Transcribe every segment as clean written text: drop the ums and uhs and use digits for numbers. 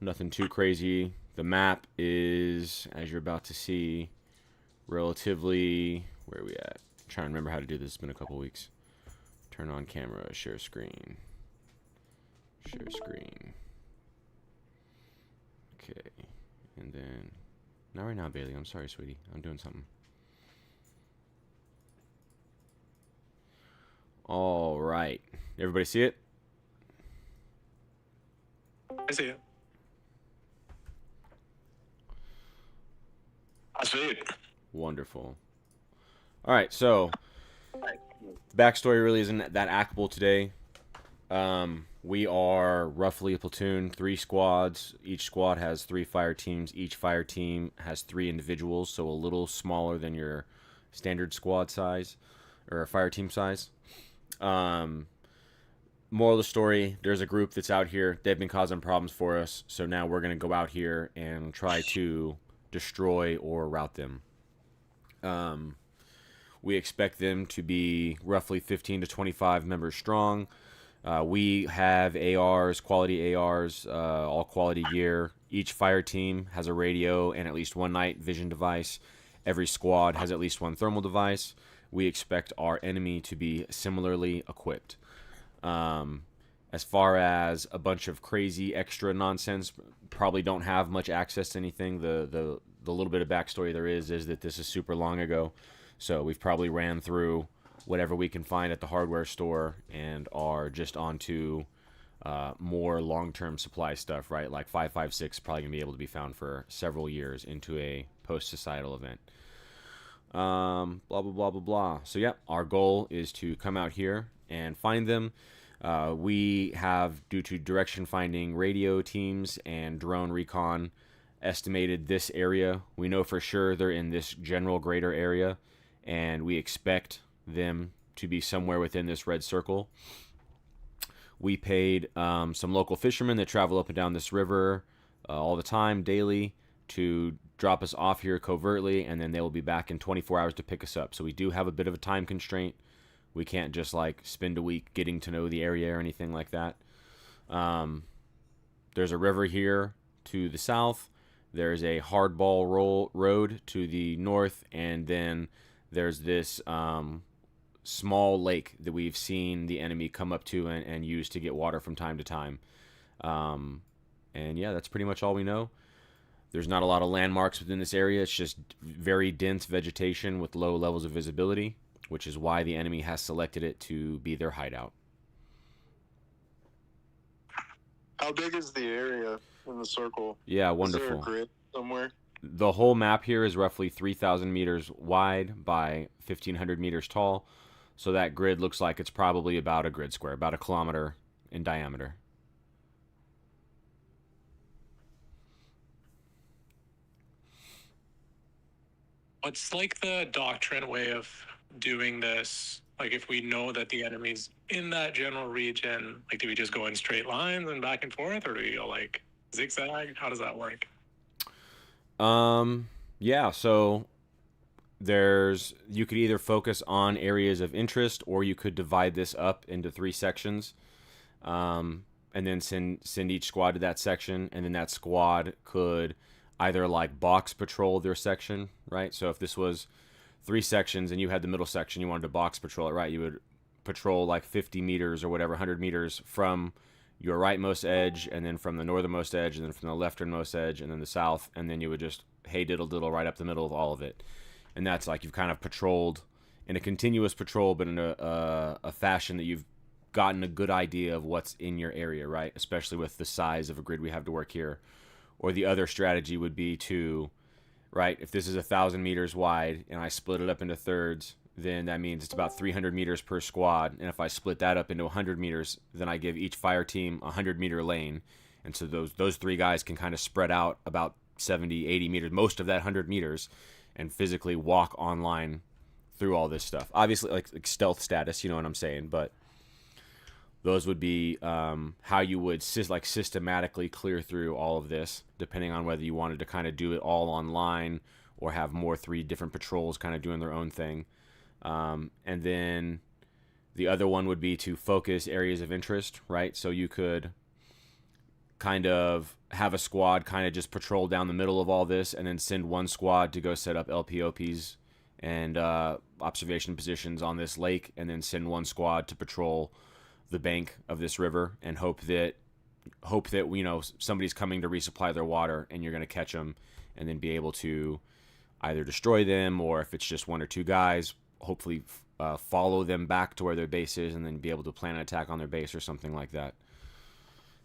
Nothing too crazy. The map is, as you're about to see, relatively. Where are we at? I'm trying to remember how to do this. It's been a couple weeks. Turn on camera, share screen. Share screen. Okay. And then. Not right now, Bailey. I'm sorry, sweetie. I'm doing something. All right. Everybody see it? I see it. I see it. Wonderful. All right, so backstory really isn't that applicable today. We are roughly a platoon, 3 squads. Each squad has 3 fire teams. Each fire team has 3 individuals, so a little smaller than your standard squad size or fire team size. Moral of the story, there's a group that's out here. They've been causing problems for us, so now we're going to go out here and try to destroy or rout them. We expect them to be roughly 15 to 25 members strong. We have ARs, quality ARs, all quality gear. Each fire team has a radio and at least one night vision device. Every squad has at least one thermal device. We expect our enemy to be similarly equipped. As far as a bunch of crazy extra nonsense, probably don't have much access to anything. The little bit of backstory there is that this is super long ago. So we've probably ran through whatever we can find at the hardware store and are just onto more long-term supply stuff, right? Like 5.56 probably going to be able to be found for several years into a post-societal event. Blah, blah, blah, blah, blah. So, yeah, our goal is to come out here and find them. We have, due to direction finding radio teams and drone recon, estimated this area. We know for sure they're in this general greater area, and we expect them to be somewhere within this red circle. We paid some local fishermen that travel up and down this river all the time, daily, to drop us off here covertly, and then they will be back in 24 hours to pick us up. So we do have a bit of a time constraint. We can't just like spend a week getting to know the area or anything like that. There's a river here to the south. There's a hardball road to the north, and then there's this small lake that we've seen the enemy come up to and use to get water from time to time. And yeah, that's pretty much all we know. There's not a lot of landmarks within this area. It's just very dense vegetation with low levels of visibility, which is why the enemy has selected it to be their hideout. How big is the area in the circle? Yeah, Is there a wonderful. grid somewhere? The whole map here is roughly 3,000 meters wide by 1,500 meters tall. So that grid looks like it's probably about a grid square, about a kilometer in diameter. What's like the doctrine way of doing this? Like if we know that the enemy's in that general region, like do we just go in straight lines and back and forth, or do we go like zigzag? How does that work? Yeah, so you could either focus on areas of interest, or you could divide this up into 3 sections, and then send each squad to that section, and then that squad could either like box patrol their section, right? So if this was 3 sections and you had the middle section, you wanted to box patrol it, right? You would patrol like 50 meters or whatever, 100 meters from your rightmost edge, and then from the northernmost edge, and then from the lefternmost edge, and then the south, and then you would just hey diddle diddle right up the middle of all of it. And that's like you've kind of patrolled in a continuous patrol, but in a fashion that you've gotten a good idea of what's in your area, right? Especially with the size of a grid we have to work here. Or the other strategy would be to, right, if this is 1,000 meters wide and I split it up into thirds, then that means it's about 300 meters per squad. And if I split that up into 100 meters, then I give each fire team a 100-meter lane. And so those 3 guys can kind of spread out about 70, 80 meters, most of that 100 meters, and physically walk online through all this stuff. Obviously, like stealth status, you know what I'm saying, but those would be how you would systematically clear through all of this, depending on whether you wanted to kind of do it all online or have more 3 different patrols kind of doing their own thing. And then the other one would be to focus areas of interest, right? So you could kind of have a squad kind of just patrol down the middle of all this, and then send one squad to go set up LPOPs and observation positions on this lake, and then send one squad to patrol the bank of this river, and hope that somebody's coming to resupply their water, and you're going to catch them, and then be able to either destroy them, or if it's just one or two guys, hopefully follow them back to where their base is, and then be able to plan an attack on their base or something like that.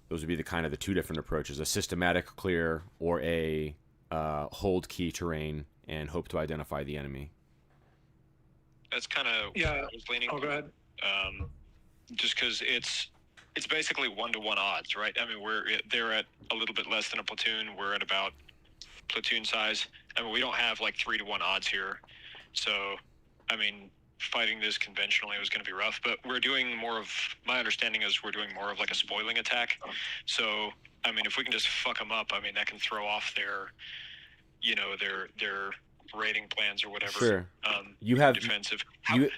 Those would be the two different approaches: a systematic clear, or a hold key terrain and hope to identify the enemy. That's kind of Yeah. what I was leaning. Oh, go ahead. Just because it's basically 1-to-1 odds, right? I mean, they're at a little bit less than a platoon. We're at about platoon size. I mean, we don't have like 3-to-1 odds here. So, I mean, fighting this conventionally was going to be rough. But we're doing more of, my understanding is we're doing more of like a spoiling attack. So, I mean, if we can just fuck them up, I mean, that can throw off their raiding plans or whatever. Sure. You have defensive.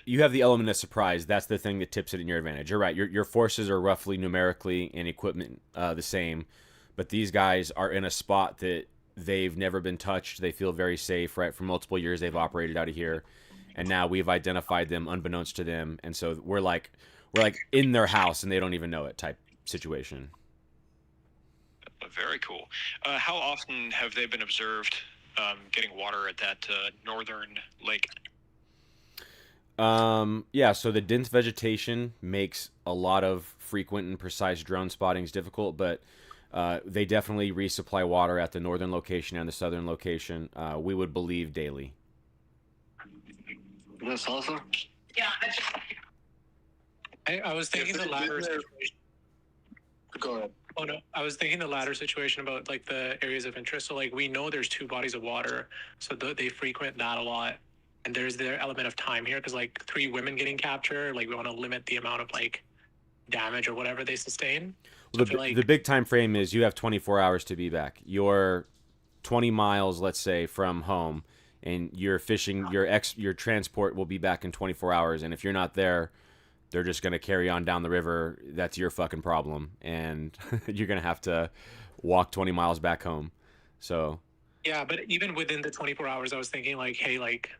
you have the element of surprise. That's the thing that tips it in your advantage. You're right. Your forces are roughly numerically and equipment the same, but these guys are in a spot that they've never been touched. They feel very safe, right? For multiple years they've operated out of here, and now we've identified them unbeknownst to them, and so we're like in their house and they don't even know it type situation. Very cool. How often have they been observed getting water at that northern lake? Yeah, so the dense vegetation makes a lot of frequent and precise drone spottings difficult, but they definitely resupply water at the northern location and the southern location. We would believe daily. That's awesome. Yeah, I was thinking If the they latter did their- situation. Go ahead. Oh no, I was thinking the latter situation about like the areas of interest. So like we know there's 2 bodies of water, so they frequent that a lot, and there's the element of time here because like 3 women getting captured, like we want to limit the amount of like damage or whatever they sustain. So Well, I feel like the big time frame is you have 24 hours to be back. You're 20 miles, let's say, from home, and you're fishing. Your transport will be back in 24 hours, and if you're not there, they're just going to carry on down the river. That's your fucking problem, and you're going to have to walk 20 miles back home. So yeah, but even within the 24 hours, I was thinking like, hey, like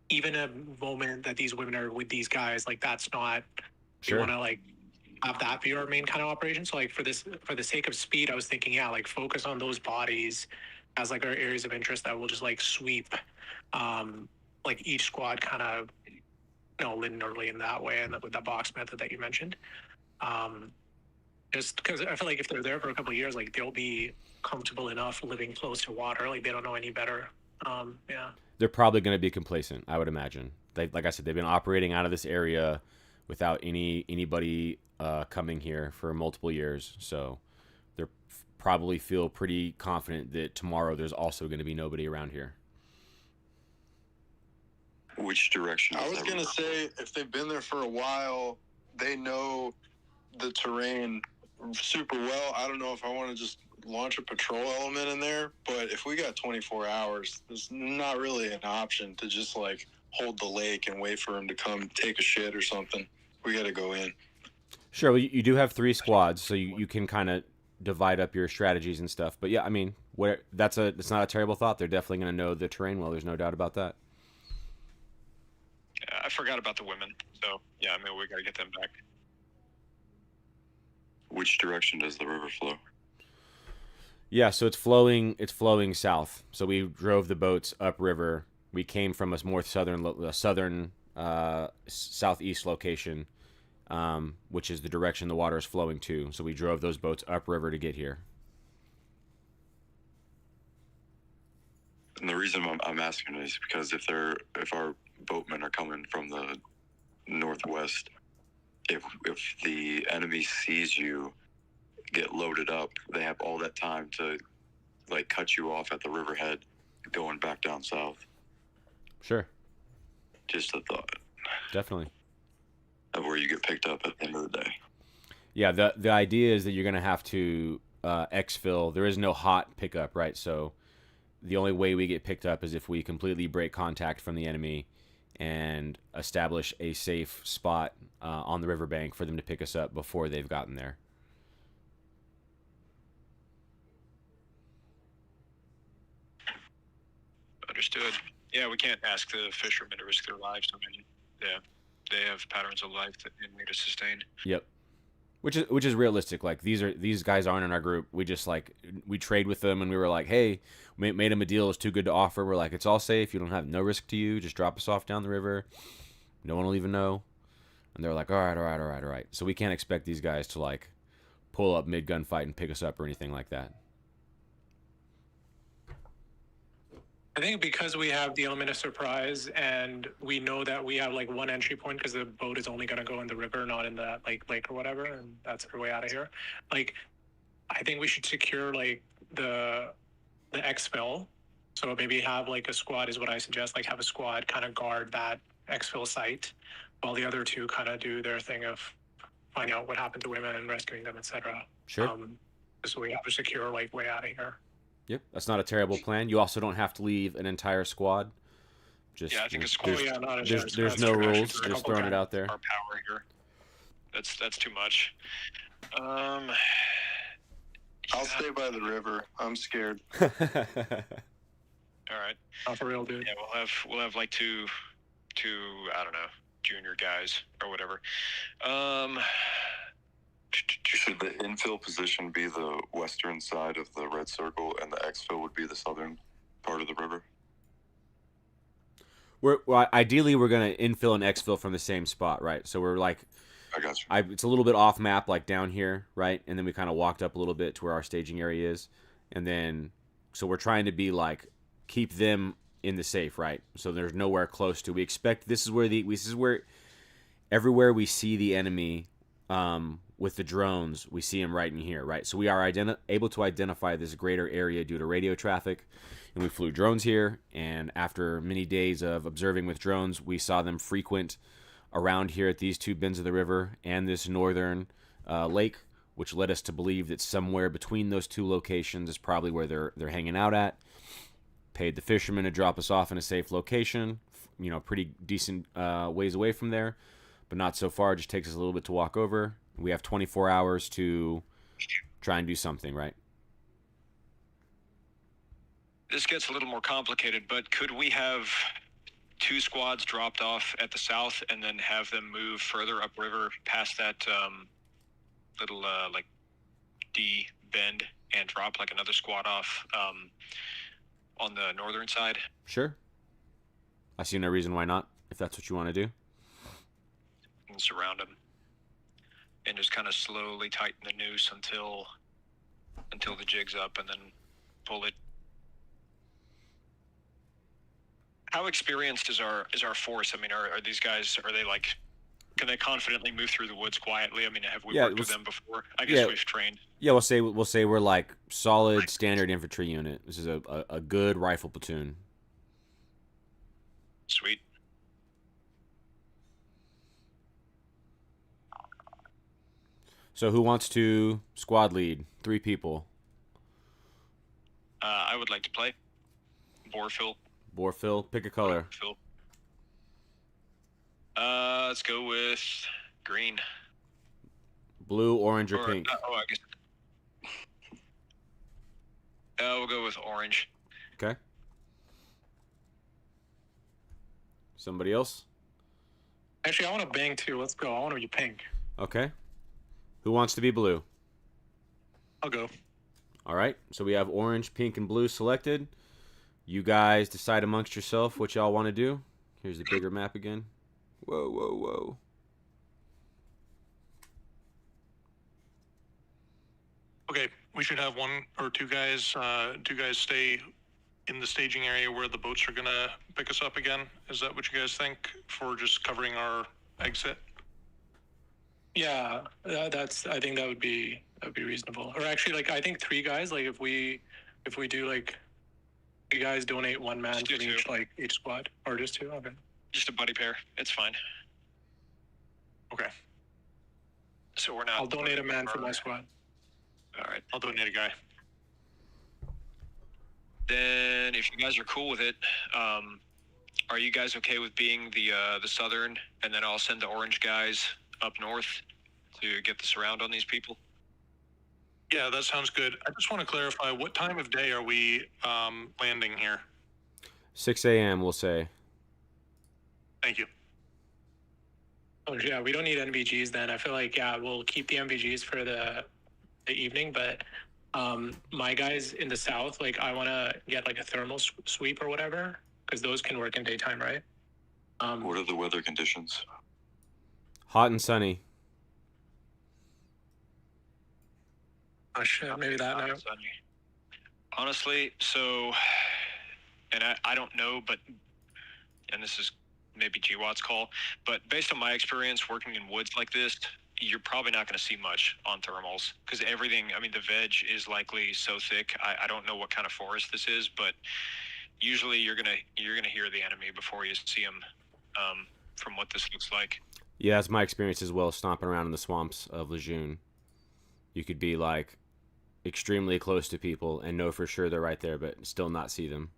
even a moment that these women are with these guys, like that's not. Sure. We want to like have that be our main kind of operation. So like for the sake of speed, I was thinking, yeah, like focus on those bodies as like our areas of interest that will just like sweep, like each squad kind of, linearly in that way, and with the box method that you mentioned. Just because I feel like if they're there for a couple of years, like they'll be comfortable enough living close to water. Like they don't know any better. Yeah. they're probably going to be complacent, I would imagine. Like I said, they've been operating out of this area without anybody coming here for multiple years, so they probably feel pretty confident that tomorrow there's also going to be nobody around here. Which direction? I was gonna say if they've been there for a while, they know the terrain super well. I don't know if I want to just launch a patrol element in there, but if we got 24 hours, there's not really an option to just like hold the lake and wait for him to come take a shit or something. We got to go in. Sure, well, you do have 3 squads, so you can kind of divide up your strategies and stuff. But yeah, I mean, it's not a terrible thought. They're definitely going to know the terrain well. There's no doubt about that. Yeah, I forgot about the women, so yeah, I mean we got to get them back. Which direction does the river flow? Yeah, so it's flowing south. So we drove the boats upriver. We came from a more southern southeast location, which is the direction the water is flowing to. So we drove those boats upriver to get here. And the reason I'm asking is because if our boatmen are coming from the northwest, if the enemy sees you get loaded up, they have all that time to like cut you off at the riverhead going back down south. Sure. Just a thought Definitely. of where you get picked up at the end of the day. Yeah, the idea is that you're going to have to exfil. There is no hot pickup, right? So the only way we get picked up is if we completely break contact from the enemy and establish a safe spot – on the riverbank for them to pick us up before they've gotten there. Understood. Yeah, we can't ask the fishermen to risk their lives. I mean, yeah, they have patterns of life that they need to sustain. Yep. Which is realistic. Like these guys aren't in our group. We just like we trade with them, and we were like, hey, we made them a deal. It's too good to offer. We're like, it's all safe. You don't have no risk to you. Just drop us off down the river. No one will even know. And they're like, all right, all right, all right, all right. So we can't expect these guys to like pull up mid gunfight and pick us up or anything like that. I think because we have the element of surprise and we know that we have like one entry point because the boat is only going to go in the river, not in the lake or whatever, and that's our way out of here. Like, I think we should secure like the exfil. So maybe have like a squad is what I suggest. Like have a squad kind of guard that exfil site, while the other two kind of do their thing of finding out what happened to women and rescuing them, etc. Sure. So we have a secure like way out of here. Yep, that's not a terrible plan. You also don't have to leave an entire squad. Just Yeah, I think a squad. There's no rules. Just throwing it out there. Our power here. That's too much. I'll stay by the river. I'm scared. All right. Not for real, dude. Yeah, we'll have like two I don't know, junior guys or whatever. Should the infill position be the western side of the red circle, and the exfil would be the southern part of the river? Ideally we're gonna infill and exfil from the same spot, right? So we're like, I got you. It's a little bit off map, like down here, right? And then we kind of walked up a little bit to where our staging area is, and then so we're trying to be like keep them in the safe, right? So there's nowhere close to. We expect this is where everywhere we see the enemy. With the drones, we see them right in here, right? So we are able to identify this greater area due to radio traffic, and we flew drones here, and after many days of observing with drones, we saw them frequent around here at these two bends of the river and this northern lake, which led us to believe that somewhere between those two locations is probably where they're hanging out at. Paid the fishermen to drop us off in a safe location, pretty decent ways away from there, but not so far. It just takes us a little bit to walk over. We have 24 hours to try and do something, right? This gets a little more complicated, but could we have two squads dropped off at the south and then have them move further upriver past that little like D bend and drop like another squad off on the northern side? Sure. I see no reason why not, if that's what you want to do. And surround them. And just kind of slowly tighten the noose until the jig's up, and then pull it. How experienced is our force? I mean, are these guys? Are they like? Can they confidently move through the woods quietly? I mean, have we worked with them before? I guess we've trained. Yeah, we'll say we're like solid standard infantry unit. This is a good rifle platoon. Sweet. So who wants to squad lead? 3 people. I would like to play. Borfil. Pick a color. Phil. Let's go with green. Blue, orange, or pink? I guess. We'll go with orange. Okay. Somebody else? Actually, I want to bang too. Let's go. I want to be pink. Okay. Who wants to be blue? I'll go. All right. So we have orange, pink, and blue selected. You guys decide amongst yourself what y'all want to do. Here's the bigger map again. Whoa, whoa, whoa. Okay, we should have 1 or 2 guys. 2 guys stay in the staging area where the boats are gonna pick us up again. Is that what you guys think for just covering our exit? Yeah, I think that would be reasonable. Or actually, like I think 3 guys. Like if we do like 3 guys donate 1 man from each squad, or just 2. Okay. Just a buddy pair. It's fine. Okay. So we're not. I'll donate a man for my squad. All right. I'll donate a guy. Then, if you guys are cool with it, are you guys okay with being the southern, and then I'll send the orange guys up north to get the surround on these people? Yeah, that sounds good. I just want to clarify, what time of day are we landing here? 6 a.m. we'll say. Thank you. Oh yeah, we don't need NVGs then. I feel like we'll keep the NVGs for the evening, but my guys in the south, like I want to get like a thermal sweep or whatever, because those can work in daytime, right? What are the weather conditions? Hot and sunny. Oh shit, maybe that night. Honestly, so, and I don't know, but, and this is maybe GWOT's call, but based on my experience working in woods like this, you're probably not going to see much on thermals because everything, I mean, the veg is likely so thick. I don't know what kind of forest this is, but usually you're gonna hear the enemy before you see them. From what this looks like. Yeah, that's my experience as well, stomping around in the swamps of Lejeune. You could be like extremely close to people and know for sure they're right there, but still not see them.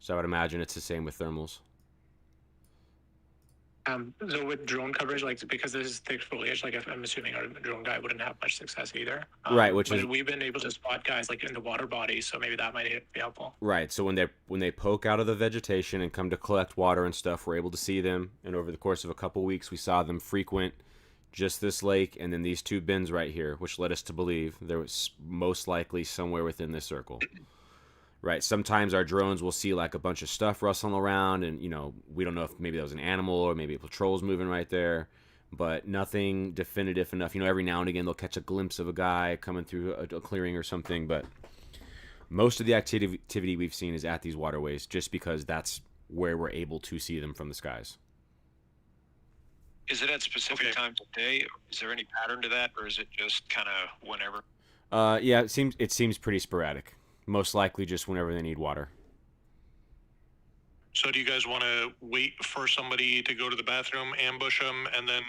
So I would imagine it's the same with thermals. So with drone coverage, like because this is thick foliage, like I'm assuming our drone guy wouldn't have much success either. Right, but we've been able to spot guys like in the water bodies, so maybe that might be helpful. Right. So when they poke out of the vegetation and come to collect water and stuff, we're able to see them. And over the course of a couple weeks, we saw them frequent just this lake and then these two bins right here, which led us to believe there was most likely somewhere within this circle. Right. Sometimes our drones will see like a bunch of stuff rustling around, and we don't know if maybe that was an animal or maybe a patrol's moving right there, but nothing definitive enough. Every now and again they'll catch a glimpse of a guy coming through a clearing or something, but most of the activity we've seen is at these waterways, just because that's where we're able to see them from the skies. Is it at specific times of day? Is there any pattern to that, or is it just kind of whenever? Yeah, it seems pretty sporadic. Most likely just whenever they need water. So do you guys want to wait for somebody to go to the bathroom, ambush them, and then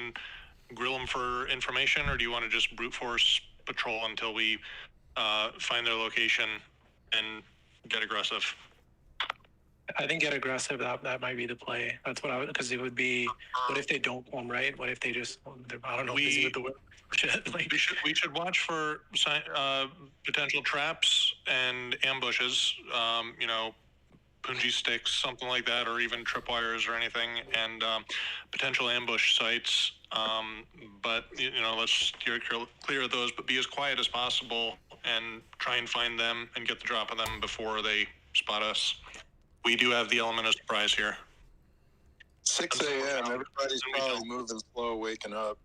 grill them for information, or do you want to just brute force patrol until we find their location and get aggressive? I think get aggressive. That might be the play. That's what I would, because it would be. What if they don't come right? What if they just? I don't know. Busy with the shit. Like, we should watch for potential traps and ambushes. Punji sticks, something like that, or even tripwires or anything, and potential ambush sites. But let's steer clear of those, but be as quiet as possible and try and find them and get the drop of them before they spot us. We do have the element of surprise here. 6 a.m. Everybody's probably moving slow, waking up.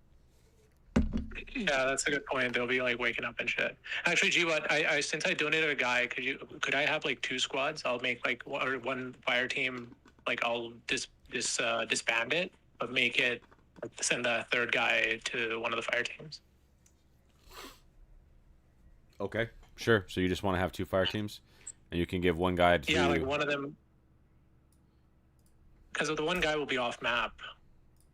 Yeah, that's a good point. They'll be like waking up and shit. Actually, GWOT, I since I donated a guy, could I have like 2 squads? I'll make like one fire team. Like I'll disband it, but make it send a third guy to one of the fire teams. Okay, sure. So you just want to have 2 fire teams, and you can give one guy to. Yeah, like one of them. Because the one guy will be off map.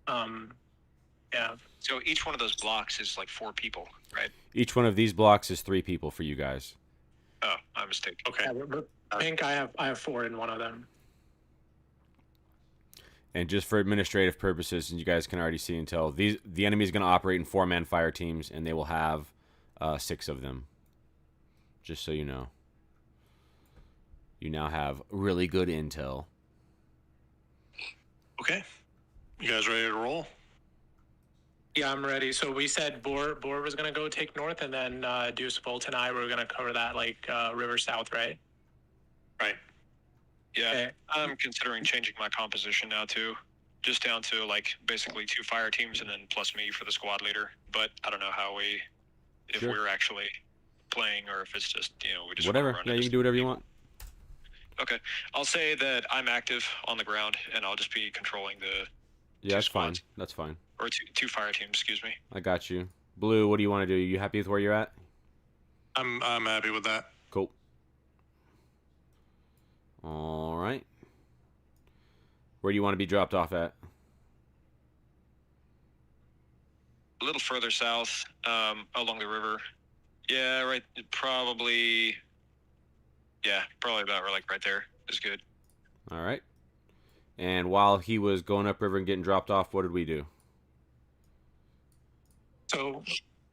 Yeah. So each one of those blocks is like 4 people, right? Each one of these blocks is 3 people for you guys. Oh, my mistake. Okay. Yeah, I think I have 4 in one of them. And just for administrative purposes, and you guys can already see and tell, the enemy is going to operate in 4-man fire teams, and they will have 6 of them. Just so you know. You now have really good intel. Okay. You guys ready to roll? Yeah, I'm ready. So we said Boar was going to go take north, and then Deuce, Volt, and I were going to cover that like river south, right? Right. Yeah, Okay. I'm considering changing my composition now too, just down to like basically 2 fire teams and then plus me for the squad leader. But I don't know if Sure. we're actually playing or if it's just we just Whatever. run Yeah, into you can do whatever you want. Okay, I'll say that I'm active on the ground and I'll just be controlling the Yeah, that's fine. squads. That's fine. Or two fire teams. Excuse me. I got you. Blue, what do you want to do? You happy with where you're at? I'm happy with that. Cool. All right. Where do you want to be dropped off at? A little further south, along the river. Yeah, right. Probably. Yeah, probably about right there is good. All right. And while he was going upriver and getting dropped off, what did we do? So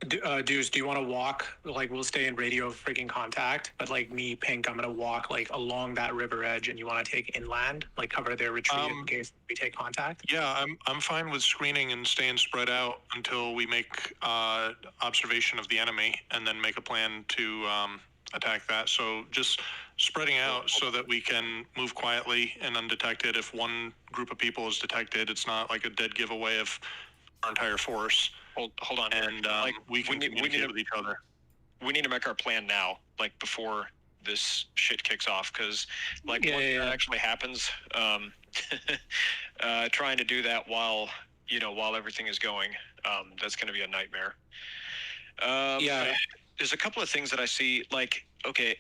Deuce, do you want to walk? Like, we'll stay in radio freaking contact, but like me, Pink, I'm gonna walk like along that river edge, and you want to take inland, like cover their retreat in case we take contact. Yeah, I'm fine with screening and staying spread out until we make observation of the enemy, and then make a plan to attack that. So just spreading out so that we can move quietly and undetected. If one group of people is detected, it's not like a dead giveaway of our entire force. Hold on. And we can communicate with each other. We need to make our plan now, like before this shit kicks off, because like once that actually happens, trying to do that while everything is going, that's going to be a nightmare. There's a couple of things that I see, like, okay,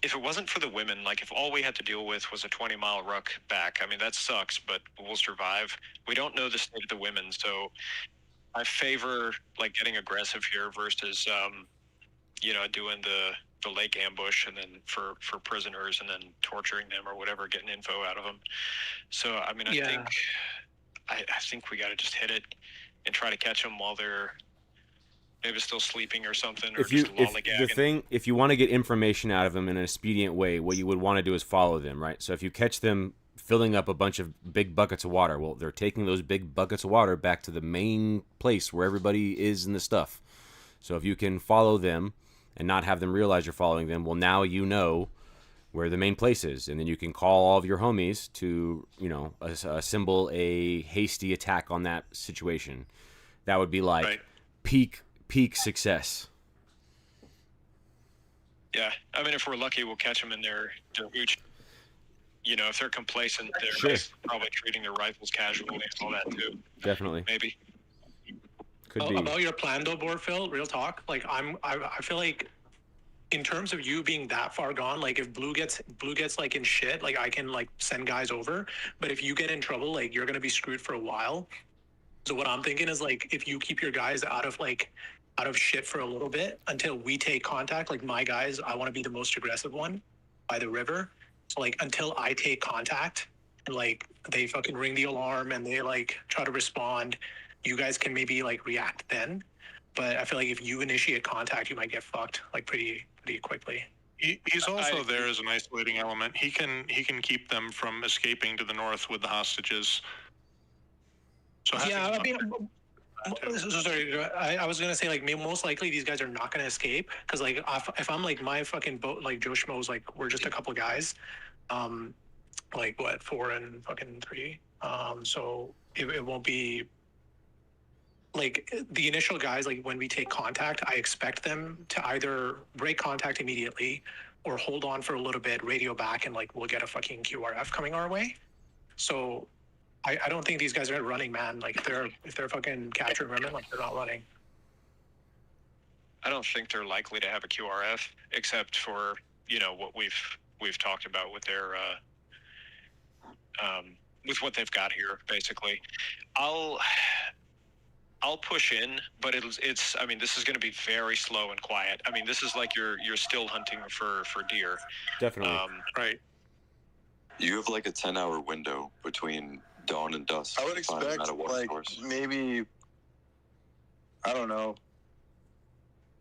if it wasn't for the women, like if all we had to deal with was a 20-mile ruck back, I mean, that sucks, but we'll survive. We don't know the state of the women, so I favor like getting aggressive here versus doing the lake ambush and then for prisoners and then torturing them or whatever, getting info out of them. So I mean, I think we got to just hit it and try to catch them while they're maybe still sleeping or something, or If you want to get information out of them in an expedient way, what you would want to do is follow them, right? So if you catch them filling up a bunch of big buckets of water, well, they're taking those big buckets of water back to the main place where everybody is in the stuff. So if you can follow them and not have them realize you're following them, well, now you know where the main place is, and then you can call all of your homies to, assemble a hasty attack on that situation. That would be like peak success. Yeah, I mean, if we're lucky, we'll catch them in their hooch. If they're complacent, they're probably treating their rifles casually and all that too. Definitely. Maybe. Could be. About your plan though, Borfill, real talk. Like I feel like in terms of you being that far gone, like if blue gets like in shit, like I can like send guys over. But if you get in trouble, like you're gonna be screwed for a while. So what I'm thinking is like if you keep your guys out of shit for a little bit until we take contact, like my guys, I want to be the most aggressive one by the river. So like until I take contact, like they fucking ring the alarm and they like try to respond, you guys can maybe like react then. But I feel like if you initiate contact, you might get fucked like pretty quickly. He's also there as an isolating element. He can keep them from escaping to the north with the hostages. So I mean, sorry, I was gonna say like most likely these guys are not gonna escape because like if I'm like my fucking boat, like Joe Schmo's, like we're just a couple guys, like what 4 and fucking 3, so it won't be like the initial guys. Like when we take contact, I expect them to either break contact immediately or hold on for a little bit, radio back, and like we'll get a fucking QRF coming our way. So I don't think these guys are running, man. Like if they're fucking capturing women, like they're not running. I don't think they're likely to have a QRF, except for what we've talked about with their with what they've got here. Basically, I'll push in, but it's. I mean, this is going to be very slow and quiet. I mean, this is like you're still hunting for deer. Definitely. Right. You have like a 10-hour window between dawn and dusk. I would expect like maybe, I don't know,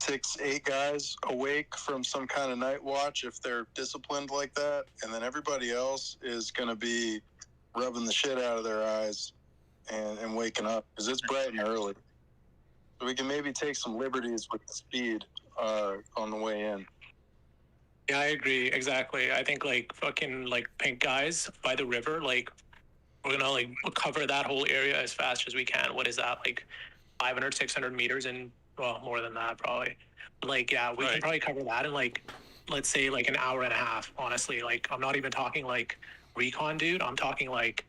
6-8 guys awake from some kind of night watch if they're disciplined like that, and then everybody else is going to be rubbing the shit out of their eyes and waking up because it's bright and early. So we can maybe take some liberties with the speed on the way in. Yeah, I agree. Exactly. I think like fucking like pink guys by the river, like we're gonna like cover that whole area as fast as we can. What is that, like 500, 600 meters in, well, more than that probably. Like, yeah, we can probably cover that in like, let's say like an hour and a half, honestly. Like, I'm not even talking like recon, dude. I'm talking like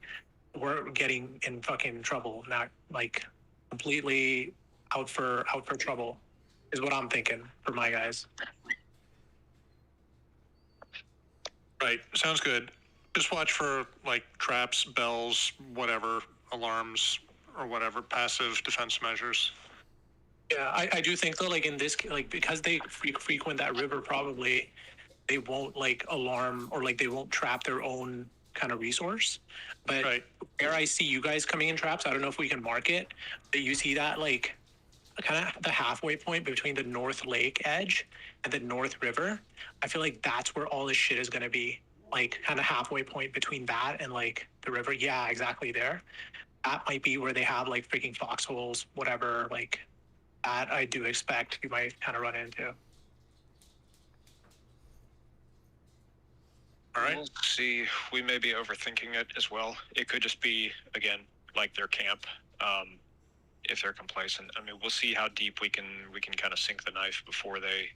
we're getting in fucking trouble, not like completely out for trouble is what I'm thinking for my guys. Right. Sounds good. Just watch for like traps, bells, whatever, alarms or whatever, passive defense measures. Yeah, I do think though, like in this, like because they frequent that river, probably they won't like alarm or like they won't trap their own kind of resource. But where I see you guys coming in traps, I don't know if we can mark it, but you see that like kind of the halfway point between the North Lake edge and the North River. I feel like that's where all this shit is going to be. Like kind of halfway point between that and like the river. Yeah, exactly there. That might be where they have like freaking foxholes, whatever. Like that, I do expect you might kind of run into. All right. We'll see. We may be overthinking it as well. It could just be, again, like their camp. If they're complacent, I mean, we'll see how deep we can kind of sink the knife before they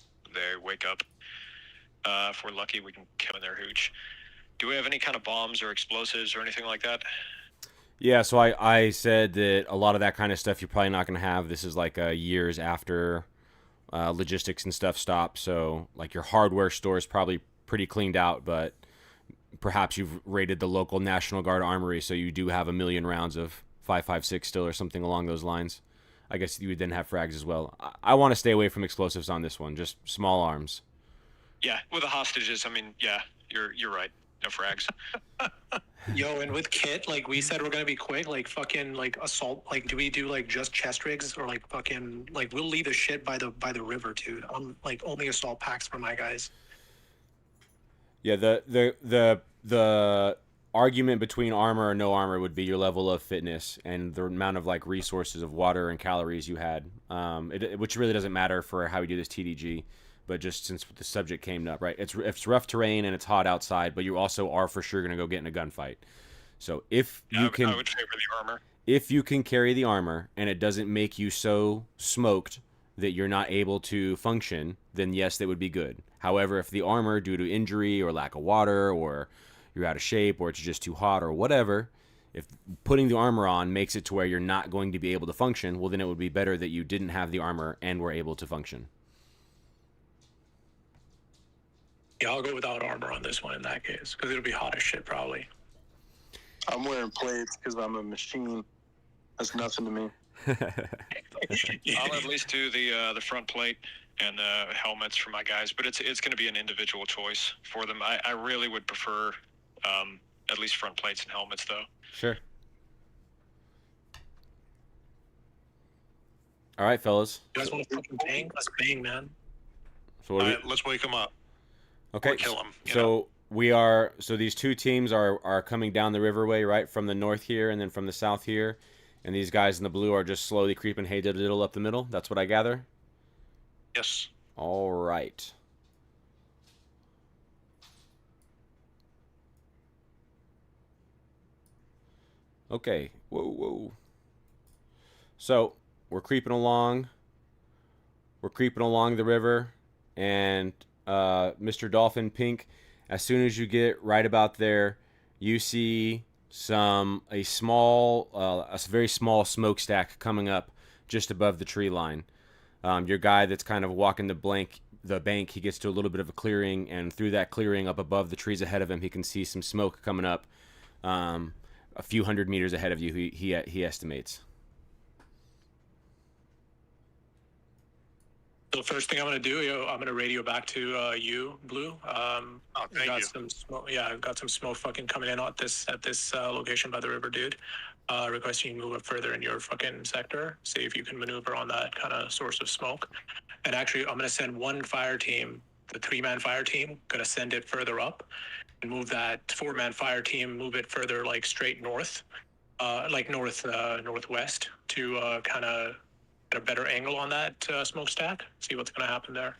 wake up. If we're lucky, we can kill in their hooch. Do we have any kind of bombs or explosives or anything like that? Yeah, so I said that a lot of that kind of stuff you're probably not going to have. This is like years after logistics and stuff stop. So like your hardware store is probably pretty cleaned out, but perhaps you've raided the local National Guard armory, so you do have 1 million rounds of 5.56 still or something along those lines. I guess you would then have frags as well. I want to stay away from explosives on this one, just small arms. Yeah, with the hostages, I mean, yeah, you're right. No frags. Yo, and with kit, like we said, we're gonna be quick. Like fucking, like assault. Like, do we do like just chest rigs or like fucking like we'll leave the shit by the river, dude. I'm like only assault packs for my guys. Yeah, the argument between armor or no armor would be your level of fitness and the amount of like resources of water and calories you had, which really doesn't matter for how we do this TDG, but just since the subject came up, right? It's rough terrain and it's hot outside, but you also are for sure going to go get in a gunfight. So if you I can, would favor the armor. if you can carry the armor and it doesn't make you so smoked that you're not able to function, then yes, that would be good. However, if the armor, due to injury or lack of water, or you're out of shape, or it's just too hot, or whatever, if putting the armor on makes it to where you're not going to be able to function, well, then it would be better that you didn't have the armor and were able to function. Yeah, I'll go without armor on this one in that case because it'll be hot as shit probably. I'm wearing plates because I'm a machine. That's nothing to me. I'll at least do the front plate and helmets for my guys, but it's going to be an individual choice for them. I really would prefer at least front plates and helmets, though. Sure. All right, fellas. You guys want to fucking bang? Let's bang, man. So what All do right, let's wake them up. okay. Or kill them. So these two teams are coming down the riverway, right, from the north here and then from the south here, and these guys in the blue are just slowly creeping hey diddle diddle up the middle. That's what I gather. Yes. All right. Okay. Whoa. So we're creeping along. We're creeping along the river, and Mr. Dolphin Pink, as soon as you get right about there, you see a very small smokestack coming up just above the tree line. Your guy that's kind of walking the bank, he gets to a little bit of a clearing, and through that clearing up above the trees ahead of him, he can see some smoke coming up a few hundred meters ahead of you, he estimates. So first thing I'm gonna do, I'm gonna radio back to you, Blue. Thank you. Some smoke. Yeah, I've got some smoke fucking coming in at this location by the river, dude. Requesting you move up further in your fucking sector. See if you can maneuver on that kind of source of smoke. And actually, I'm gonna send one fire team, the 3-man fire team, gonna send it further up, and move that 4-man fire team, move it further like straight north, like northwest to kind of get a better angle on that smokestack. See what's gonna happen there.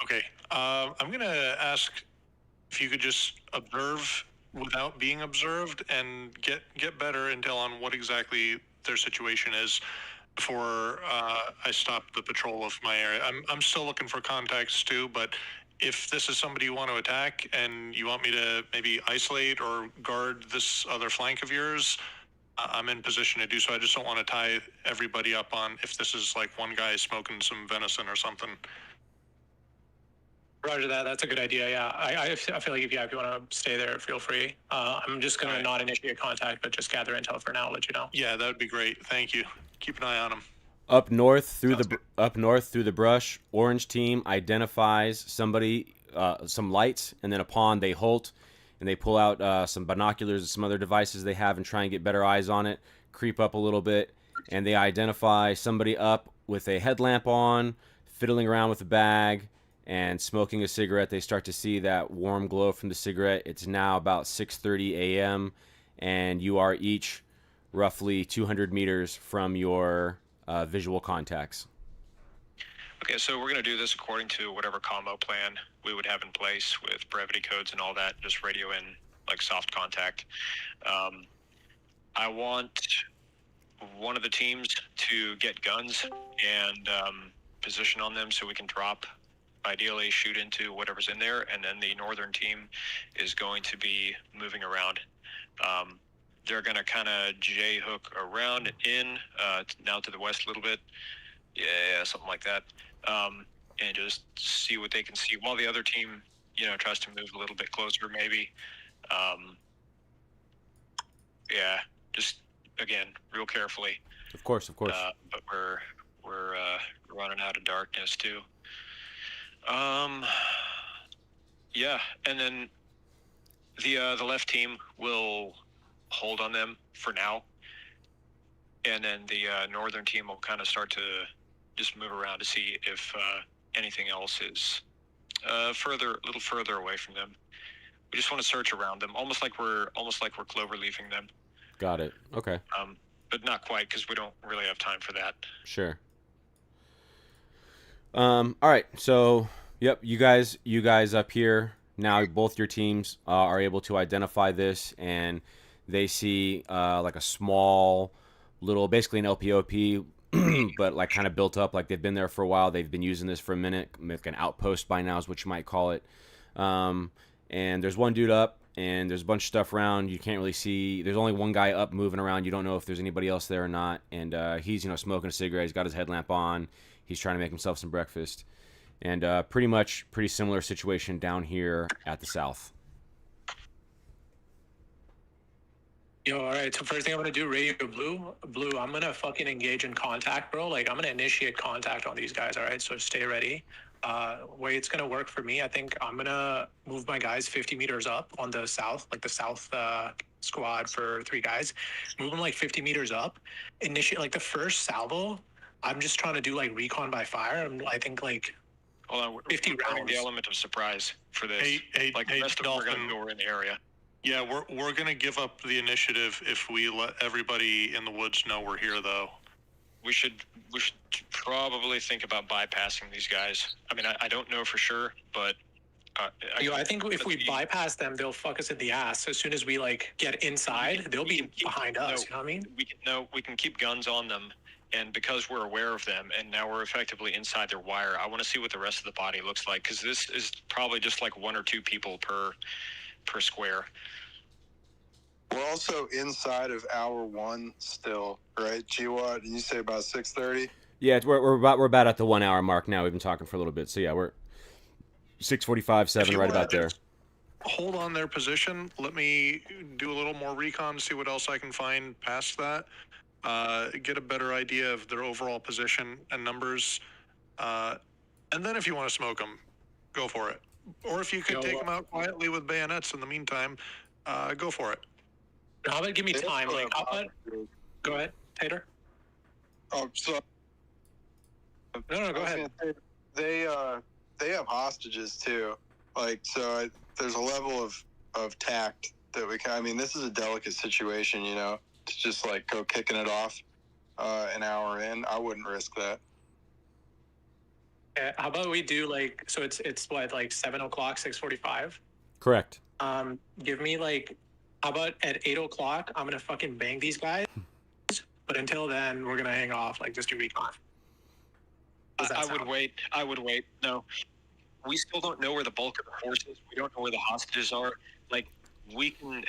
Okay. I'm going to ask if you could just observe without being observed and get better intel on what exactly their situation is before I stop the patrol of my area. I'm still looking for contacts too, but if this is somebody you want to attack and you want me to maybe isolate or guard this other flank of yours, I'm in position to do so. I just don't want to tie everybody up on if this is like one guy smoking some venison or something. Roger that. That's a good idea. Yeah, I feel like if you want to stay there, feel free. I'm just gonna not initiate contact, but just gather intel for now. I'll let you know. Yeah, that would be great. Thank you. Keep an eye on him. Up north through the brush, orange team identifies somebody, some lights, and then upon they halt and they pull out some binoculars and some other devices they have and try and get better eyes on it. Creep up a little bit, and they identify somebody up with a headlamp on, fiddling around with a bag, and smoking a cigarette. They start to see that warm glow from the cigarette. It's now about 6:30 a.m., and you are each roughly 200 meters from your visual contacts. Okay, so we're going to do this according to whatever combo plan we would have in place with brevity codes and all that, just radio in like soft contact. I want one of the teams to get guns and position on them so we can drop, ideally shoot into whatever's in there, and then the northern team is going to be moving around. They're going to kind of J-hook around in, now to the west a little bit. Yeah, something like that. And just see what they can see while the other team, tries to move a little bit closer maybe. Yeah, just, again, real carefully. Of course. But we're running out of darkness too. Yeah, and then the left team will hold on them for now, and then the northern team will kind of start to just move around to see if anything else is a little further away from them. We just want to search around them, almost like we're clover leafing them. Got it. Okay. But not quite, because we don't really have time for that. Sure. All right. So, yep, you guys up here now, both your teams are able to identify this, and they see like a small little, basically an LPOP, but like kind of built up, like they've been there for a while. They've been using this for a minute, like an outpost by now is what you might call it. And there's one dude up, and there's a bunch of stuff around. You can't really see. There's only one guy up moving around. You don't know if there's anybody else there or not. And he's smoking a cigarette. He's got his headlamp on. He's trying to make himself some breakfast. And pretty similar situation down here at the south. Yo, all right. So first thing I'm gonna do, radio blue. I'm gonna fucking engage in contact, bro. Like I'm gonna initiate contact on these guys. All right. So stay ready. Way it's gonna work for me, I think I'm gonna move my guys 50 meters up on the south, like the south squad for 3 guys. Move them like 50 meters up. Initiate like the first salvo. I'm just trying to do like recon by fire. I think like Hold on, 50 we're putting the rounds. element of surprise for this. Hey, the rest of them are Dolphin. going to know we're in the area. Yeah, we're gonna give up the initiative if we let everybody in the woods know we're here, though. We should probably think about bypassing these guys. I mean, I don't know for sure, but I think if we bypass them, they'll fuck us in the ass. As soon as we like get inside, they'll be behind us. You know what I mean? We can keep guns on them, and because we're aware of them, and now we're effectively inside their wire. I want to see what the rest of the body looks like, because this is probably just like 1 or 2 people per square. We're also inside of hour 1 still, right? GWOT, you say about 6:30? Yeah, we're about at the 1 hour mark now. We've been talking for a little bit, so yeah, we're 6:45, 7, right about there. Hold on their position. Let me do a little more recon, see what else I can find past that. Get a better idea of their overall position and numbers. And then if you want to smoke them, go for it. Or if you could take them out quietly with bayonets in the meantime, go for it. How about give me time? Like, how about... Go ahead, Tater. Oh, so No, go ahead. they have hostages too. Like, so there's a level of tact that we can. I mean, this is a delicate situation, to just like go kicking it off an hour in. I wouldn't risk that. How about we do like, so it's what, like 7 o'clock, 6:45? Correct. Give me like, how about at 8 o'clock, I'm going to fucking bang these guys. But until then, we're going to hang off, like just do recon. I would wait. No, we still don't know where the bulk of the force is. We don't know where the hostages are. Like, we can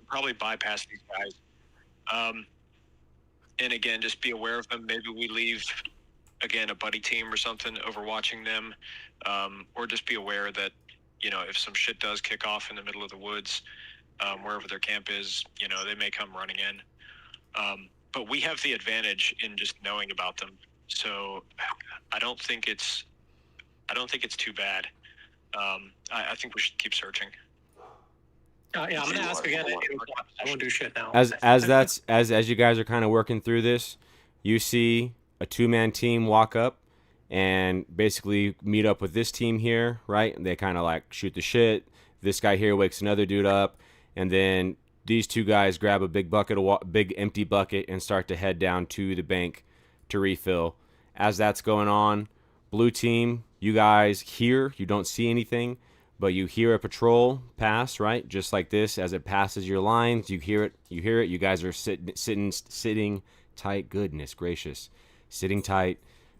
probably bypass these guys. And again, just be aware of them. Maybe we leave, again, a buddy team or something overwatching them. Or just be aware that, if some shit does kick off in the middle of the woods, wherever their camp is, they may come running in. But we have the advantage in just knowing about them. So I don't think it's too bad. I think we should keep searching. Yeah, I'm gonna ask again. I won't do shit now. As you guys are kind of working through this, you see a 2-man team walk up and basically meet up with this team here, right? And they kind of like shoot the shit. This guy here wakes another dude up, and then these two guys grab a big empty bucket and start to head down to the bank to refill. As that's going on, blue team, you guys hear, you don't see anything, but you hear a patrol pass, right? Just like this, as it passes your lines, you hear it. You guys are sitting tight. Goodness gracious, sitting tight,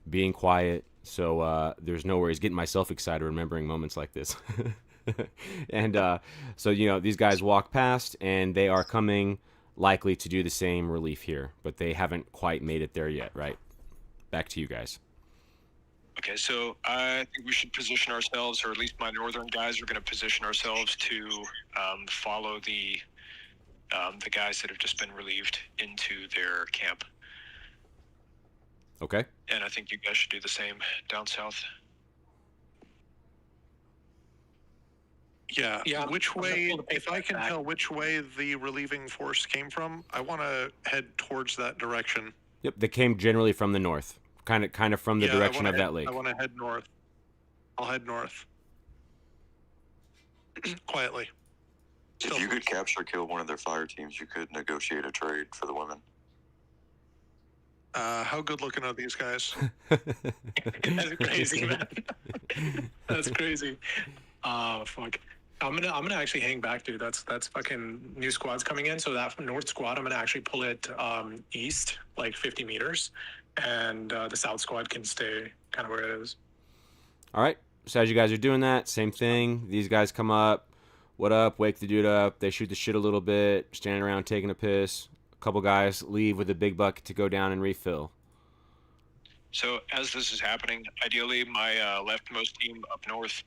being quiet. So there's no worries. Getting myself excited remembering moments like this. And so these guys walk past, and they are coming likely to do the same relief here, but they haven't quite made it there yet, right? Back to you guys. Okay, so I think we should position ourselves, or at least my northern guys are going to position ourselves to follow the guys that have just been relieved into their camp. Okay. And I think you guys should do the same down south. Yeah. Yeah. Which way, if I can tell which way the relieving force came from, I want to head towards that direction. Yep, they came generally from the north. Kind of from the direction of that lake. I want to head north. I'll head north. Quietly. If you could capture kill one of their fire teams, you could negotiate a trade for the women. How good looking are these guys? That's crazy, man. That's crazy. Fuck. I'm gonna actually hang back, dude. That's fucking new squads coming in. So that north squad, I'm gonna actually pull it east, like 50 meters, and the south squad can stay kind of where it is. All right. So as you guys are doing that, same thing. These guys come up. What up? Wake the dude up. They shoot the shit a little bit, standing around taking a piss. A couple guys leave with a big bucket to go down and refill. So as this is happening, ideally my leftmost team up north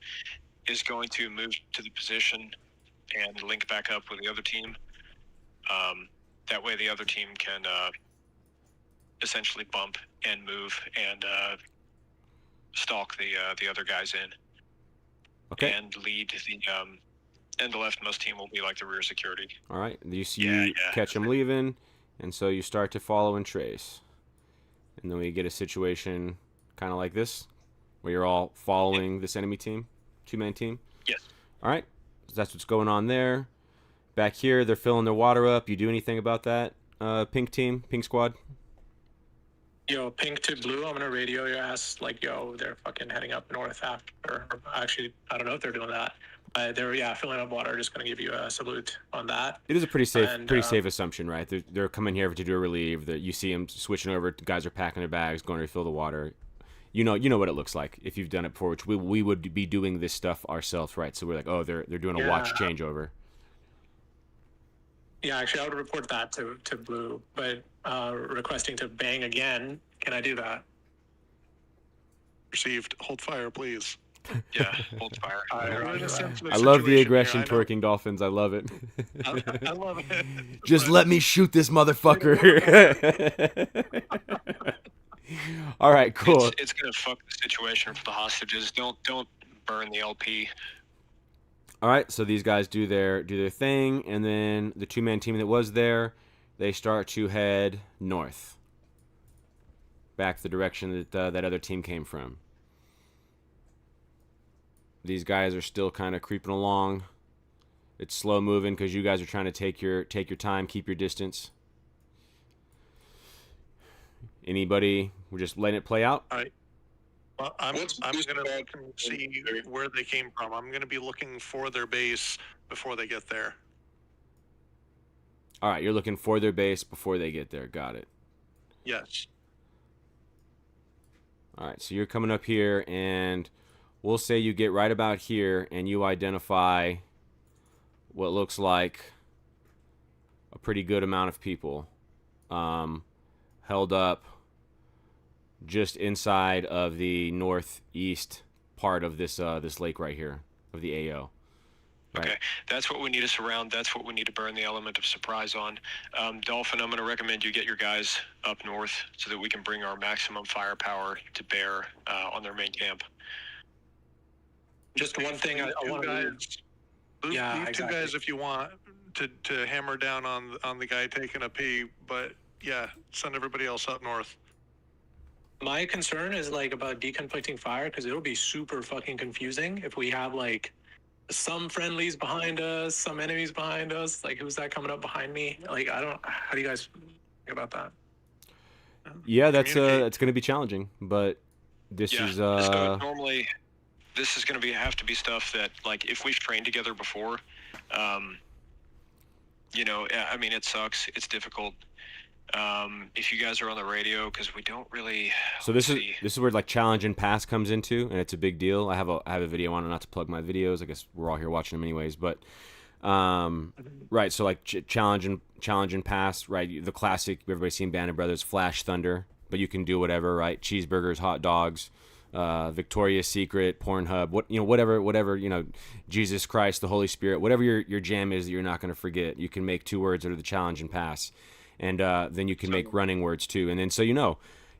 is going to move to the position and link back up with the other team. That way the other team can essentially bump and move and stalk the other guys in. Okay. And lead and the leftmost team will be like the rear security. All right. You catch them leaving, and so you start to follow and trace. And then we get a situation kind of like this, where you're all following this enemy team, 2-man team. Yes. All right. So that's what's going on there. Back here, they're filling their water up. You do anything about that, pink team, pink squad? Yo, pink to blue, I'm gonna radio your ass like, yo, they're fucking heading up north after. Or actually, I don't know if they're doing that. They're filling up water. Just gonna give you a salute on that. It is a pretty safe assumption, right? They're coming here to do a relieve. That you see them switching over. Guys are packing their bags, going to refill the water. You know what it looks like if you've done it before. Which we would be doing this stuff ourselves, right? So we're like, oh, they're doing a watch changeover. Yeah, actually, I would report that to blue, but requesting to bang again. Can I do that? Received. Hold fire, please. Yeah, hold fire. I love the aggression twerking dolphins. I love it. I love it. Just let me shoot this motherfucker. All right, cool. It's gonna fuck the situation for the hostages. Don't burn the LP. All right, so these guys do their thing, and then the 2-man team that was there, they start to head north, back the direction that that other team came from. These guys are still kind of creeping along. It's slow moving because you guys are trying to take your time, keep your distance. Anybody? We're just letting it play out. All right. Well, I'm going to look and see where they came from. I'm going to be looking for their base before they get there. All right, you're looking for their base before they get there. Got it. Yes. All right, so you're coming up here, and we'll say you get right about here, and you identify what looks like a pretty good amount of people held up just inside of the northeast part of this this lake right here of the AO. Right. Okay, that's what we need to surround. That's what we need to burn the element of surprise on. Dolphin, I'm going to recommend you get your guys up north so that we can bring our maximum firepower to bear on their main camp. Just one thing I want to Leave two exactly. guys if you want to hammer down on the guy taking a pee, but yeah, send everybody else up north. My concern is like about deconflicting fire because it'll be super fucking confusing if we have like some friendlies behind us, some enemies behind us. Like, who's that coming up behind me? Like, I don't. How do you guys think about that? Yeah, that's Communicate. it's going to be challenging, but this is So normally, this is going to have to be stuff that, like, if we've trained together before, you know, I mean, it sucks. It's difficult. If you guys are on the radio, because we don't really. so this is where like challenge and pass comes into, and it's a big deal. I have a video on it, not to plug my videos. I guess we're all here watching them anyways, but right. So like challenge and pass, right? The classic, everybody's seen Band of Brothers, Flash Thunder, but you can do whatever, right? Cheeseburgers, hot dogs, Victoria's Secret, Pornhub, whatever, Jesus Christ, the Holy Spirit, whatever your jam is that you're not going to forget. You can make 2 words that are the challenge and pass, and then you can make running words too. And then so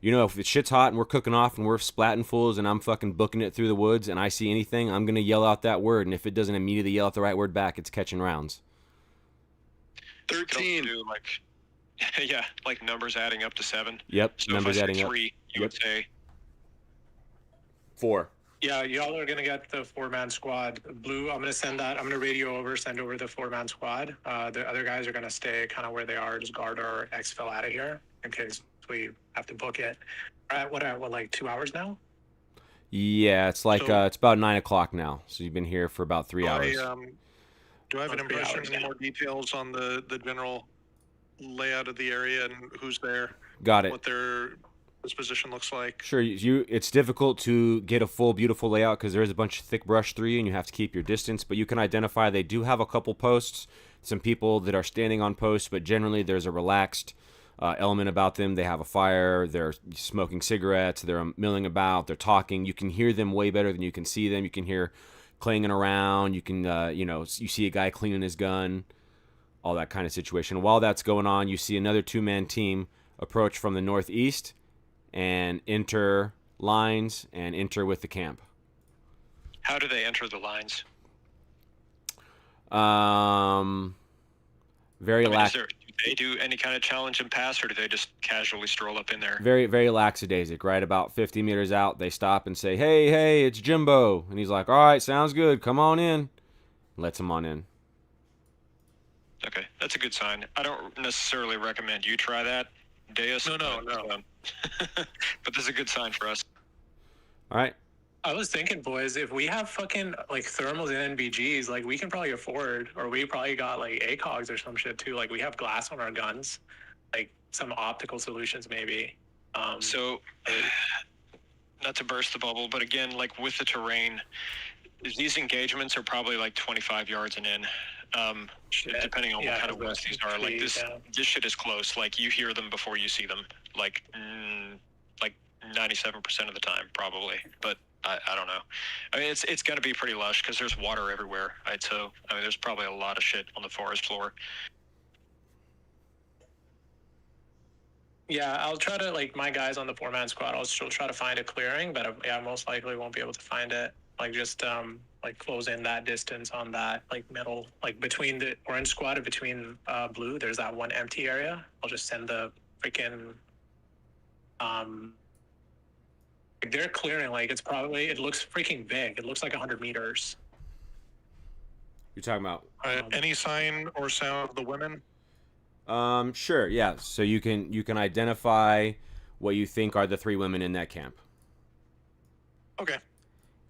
if the shit's hot and we're cooking off and we're splatting fools and I'm fucking booking it through the woods and I see anything, I'm gonna yell out that word. And if it doesn't immediately yell out the right word back, it's catching rounds. 13. Do like, yeah, like numbers adding up to 7. Yep, So numbers if I say adding up. 3, you would say 4. Yeah, y'all are gonna get the 4-man squad. Blue, I'm gonna send that. I'm gonna radio over, send over the 4-man squad. The other guys are gonna stay kind of where they are, just guard our exfil out of here in case we have to book it. What like 2 hours now? Yeah, it's like So- it's about 9 o'clock now. So you've been here for about 3 hours. Do I have an About 3 impression? hours, Any yeah. more details on the general layout of the area and who's there? Got it. What their disposition looks like? Sure, it's difficult to get a full beautiful layout because there is a bunch of thick brush 3 and you have to keep your distance, but you can identify they do have a couple posts, some people that are standing on posts, but generally there's a relaxed element about them. They have a fire, they're smoking cigarettes, they're milling about, they're talking. You can hear them way better than you can see them. You can hear clanging around, you can you see a guy cleaning his gun, all that kind of situation. While that's going on, you see another 2-man team approach from the northeast and enter lines and enter with the camp. how do they enter the lines? Very I mean, lax, do they do any kind of challenge and pass, or do they just casually stroll up in there? very very lackadaisic. Right about 50 meters out, they stop and say, "Hey, it's Jimbo," and he's like, "All right, sounds good. Come on in." Lets him on in. Okay, that's a good sign. I don't necessarily recommend you try that, Deus. No. But this is a good sign for us. All right. I was thinking, boys, if we have fucking like thermals and NVGs, like we can probably afford, or we probably got like ACOGs or some shit too. Like we have glass on our guns, like some optical solutions maybe. So, not to burst the bubble, but again, like with the terrain, these engagements are probably like 25 yards and in. Depending on what kind of woods these are. Like this shit is close. Like you hear them before you see them. Like 97% of the time, probably. But I don't know. I mean, it's going to be pretty lush because there's water everywhere. Right? So I mean, there's probably a lot of shit on the forest floor. Yeah, I'll try to, like, my guys on the 4-man squad, I'll still try to find a clearing, but I most likely won't be able to find it. Like, just, like, close in that distance on that, like, middle, like, between the orange squad and between blue, there's that one empty area. I'll just send the freaking, like, they're clearing, like, it looks freaking big. It looks like 100 meters. You're talking about Any sign or sound of the women? sure, yeah. So you can identify what you think are the 3 women in that camp. Okay.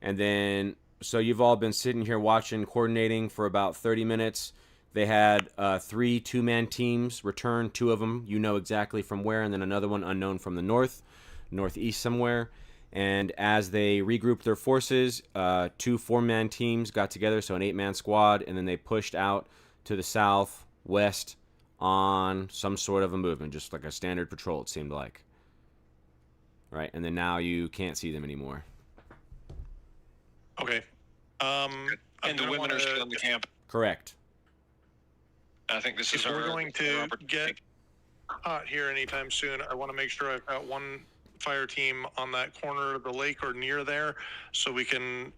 And then so you've all been sitting here watching, coordinating for about 30 minutes. They had 3 2-man teams return, 2 of them you know exactly from where, and then another one unknown from the northeast somewhere. And as they regrouped their forces, 2 4-man teams got together, so an 8-man squad, and then they pushed out to the southwest on some sort of a movement, just like a standard patrol, it seemed like. Right, and then now you can't see them anymore. Okay. And the women are still in the camp. Correct. I think this is If our. we're going to our get hot here anytime soon, I want to make sure I've got one fire team on that corner of the lake or near there, so we can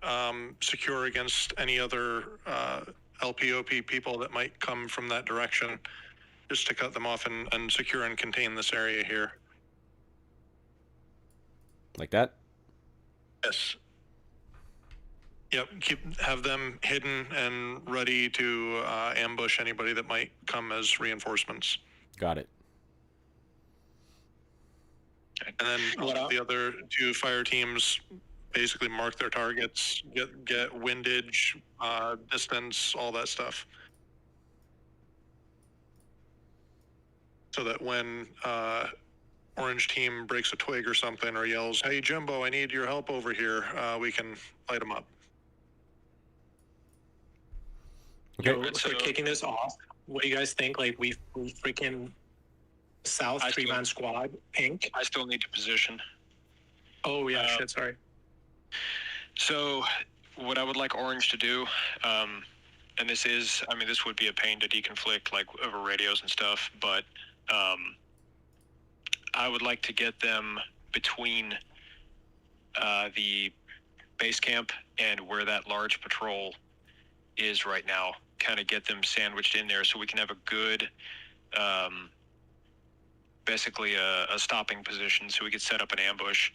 secure against any other LPOP people that might come from that direction, just to cut them off and secure and contain this area here. Like that? Yes. Yep. Have them hidden and ready to ambush anybody that might come as reinforcements. Got it. And then the other 2 fire teams basically mark their targets, get windage, distance, all that stuff. So that when orange team breaks a twig or something or yells, "Hey Jimbo, I need your help over here," we can light them up. Okay. Yo, so kicking this off, what do you guys think? Like we freaking South 3-man squad pink. I still need to position. Oh yeah, shit. Sorry. So what I would like orange to do, and this is, I mean, this would be a pain to deconflict, like over radios and stuff, but I would like to get them between the base camp and where that large patrol is right now, kind of get them sandwiched in there so we can have a good, basically a stopping position so we could set up an ambush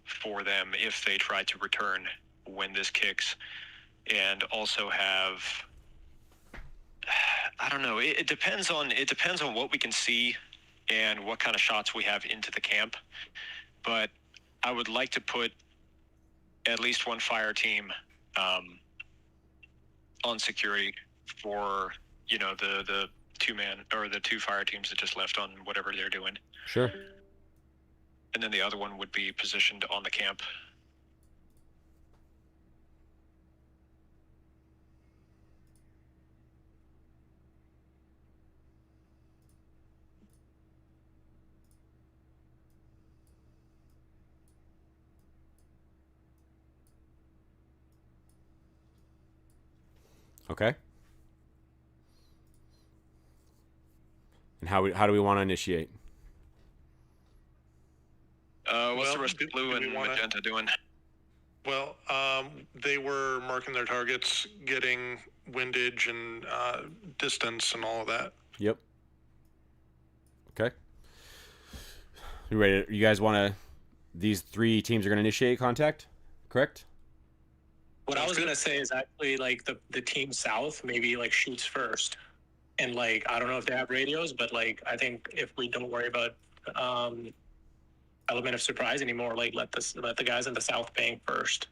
for them if they try to return when this kicks, and also have, I don't know, it depends on what we can see and what kind of shots we have into the camp, but I would like to put at least 1 fire team on security for, you know, the 2-man or the 2 fire teams that just left on whatever they're doing. Sure. And then the other one would be positioned on the camp. Okay. And how do we want to initiate? What's the rest of blue and magenta doing? Well, they were marking their targets, getting windage and distance and all of that. Yep. Okay. You ready? You guys want to? These 3 teams are going to initiate contact, correct? What I was gonna say is actually like the team South maybe like shoots first, and like I don't know if they have radios, but like I think if we don't worry about element of surprise anymore, like let the guys in the South ping first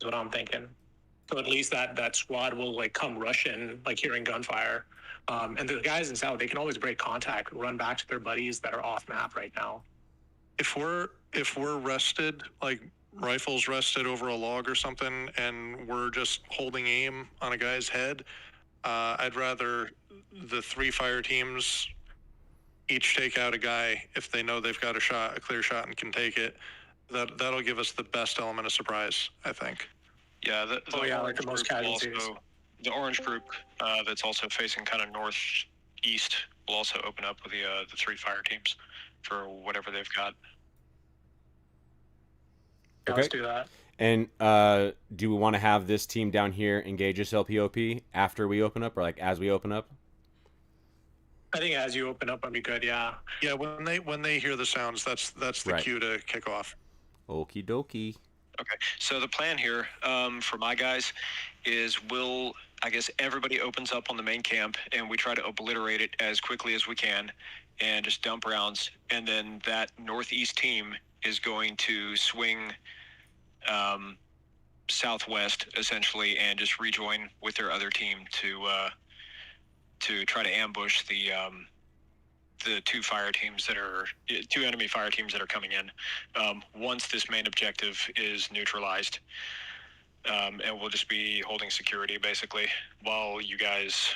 is what I'm thinking. So at least that squad will like come rush in, like hearing gunfire, and the guys in South, they can always break contact, run back to their buddies that are off map right now. If we're rested, like rifles rested over a log or something, and we're just holding aim on a guy's head, I'd rather the 3 fire teams each take out a guy if they know they've got a clear shot and can take it. That'll give us the best element of surprise, I think. Yeah, like the most casualties. The orange group that's also facing kind of northeast will also open up with the 3 fire teams for whatever they've got. Yeah, Okay. let's do that. And do we want to have this team down here engage us LPOP after we open up, or like as we open up? I think as you open up, that'd be good. Yeah. Yeah, when they hear the sounds, that's the Right. cue to kick off. Okie dokie. Okay, so the plan here for my guys is I guess everybody opens up on the main camp and we try to obliterate it as quickly as we can and just dump rounds. And then that northeast team is going to swing southwest essentially and just rejoin with their other team to try to ambush the 2 enemy fire teams that are coming in once this main objective is neutralized, and we'll just be holding security basically while you guys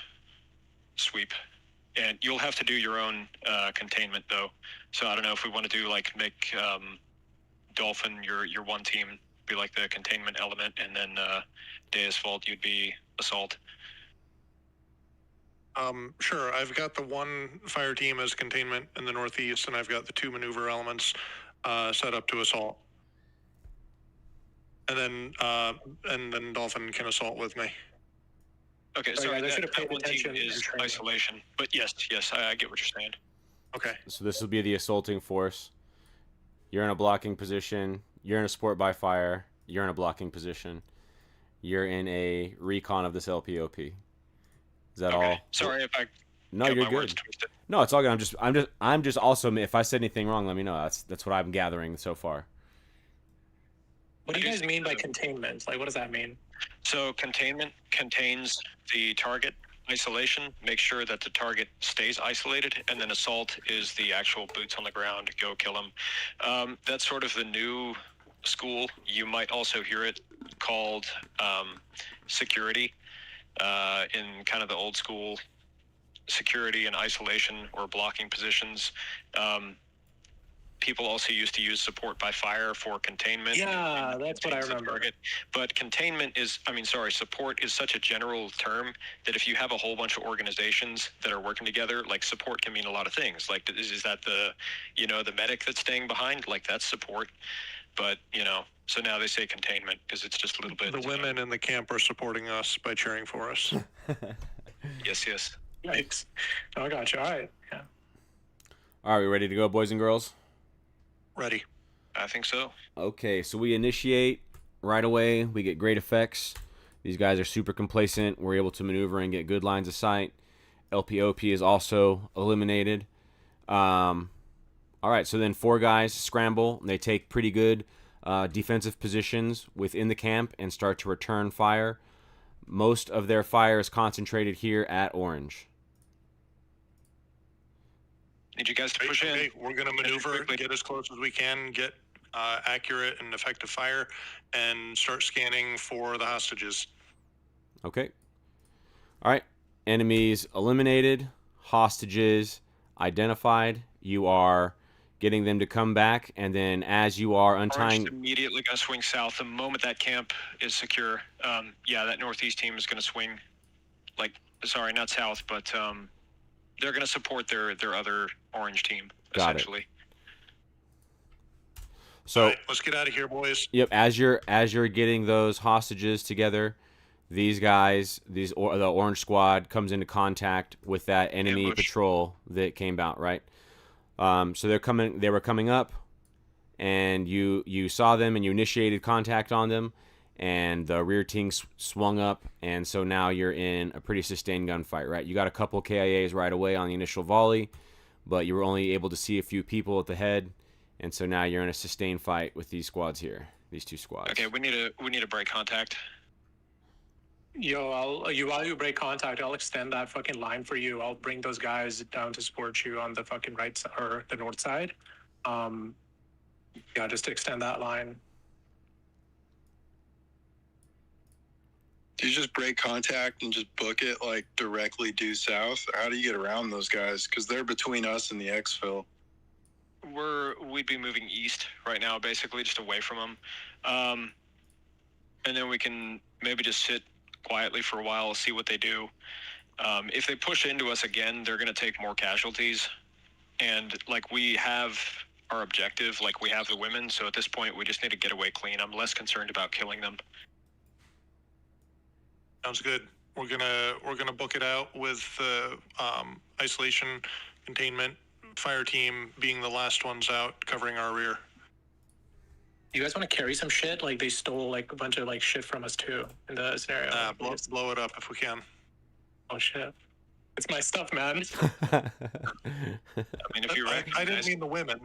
sweep. And you'll have to do your own containment though, so I don't know if we want to do like make Dolphin your one team be like the containment element, and then Deus Vault you'd be assault. Sure. I've got the 1 fire team as containment in the northeast, and I've got the 2 maneuver elements set up to assault. and then Dolphin can assault with me. Okay, Sorry, sorry, guys, I should have that paid one team attention in is training. isolation. But yes, I get what you're saying. Okay. So this will be the assaulting force. You're in a blocking position. You're in a support by fire. You're in a blocking position. You're in a recon of this LPOP. Is that Okay. all? Sorry if I No, got you're my good. words twisted. No, it's all good. I'm just also. If I said anything wrong, let me know. That's what I'm gathering so far. What do you guys mean by containment? Like, what does that mean? So containment contains the target. Isolation makes sure that the target stays isolated, and then assault is the actual boots on the ground, go kill them. That's sort of the new school. You might also hear it called security in kind of the old school security and isolation or blocking positions. People also used to use support by fire for containment. Yeah, that's what I remember. Target. But support is such a general term that if you have a whole bunch of organizations that are working together, like support can mean a lot of things. Like, is that the medic that's staying behind? Like, that's support. But, so now they say containment because it's just a little bit. The women in the camp are supporting us by cheering for us. Yes. Yikes. Oh, I got you. All right. Yeah. All right, we ready to go, boys and girls? Ready. I think so. Okay, so we initiate right away. We get great effects. These guys are super complacent. We're able to maneuver and get good lines of sight. LPOP is also eliminated. All right, so then 4 guys scramble. They take pretty good defensive positions within the camp and start to return fire. Most of their fire is concentrated here at orange. Need you guys to push in. Okay, we're going to maneuver, get as close as we can, get accurate and effective fire, and start scanning for the hostages. Okay. All right. Enemies eliminated. Hostages identified. You are getting them to come back, and then as you are untying... Orange immediately going to swing south the moment that camp is secure. That northeast team is going to swing, sorry, not south, but they're going to support their other orange team, essentially. So right, let's get out of here, boys. Yep, as you're getting those hostages together, these guys, the orange squad comes into contact with that enemy patrol that came out, right? So they were coming up, and you saw them and you initiated contact on them, and the rear team swung up, and so now you're in a pretty sustained gunfight, right? You got a couple KIAs right away on the initial volley, but you were only able to see a few people at the head, and so now you're in a sustained fight with these squads here, these 2 squads. Okay, we need to break contact. Yo, while you break contact, I'll extend that fucking line for you. I'll bring those guys down to support you on the fucking right side or the north side. Just to extend that line. Do you just break contact and just book it like directly due south? How do you get around those guys? Because they're between us and the exfil. We'd be moving east right now, basically just away from them, and then we can maybe just sit quietly for a while, see what they do. If they push into us again, they're going to take more casualties, and we have our objective, we have the women. So at this point, we just need to get away clean. I'm less concerned about killing them. Sounds good. We're gonna book it out with isolation, containment, fire team being the last ones out, covering our rear. You guys want to carry some shit? Like, they stole a bunch of shit from us too in the scenario. Blow it up if we can. Oh shit! It's my stuff, man. I mean, if you I didn't mean the women.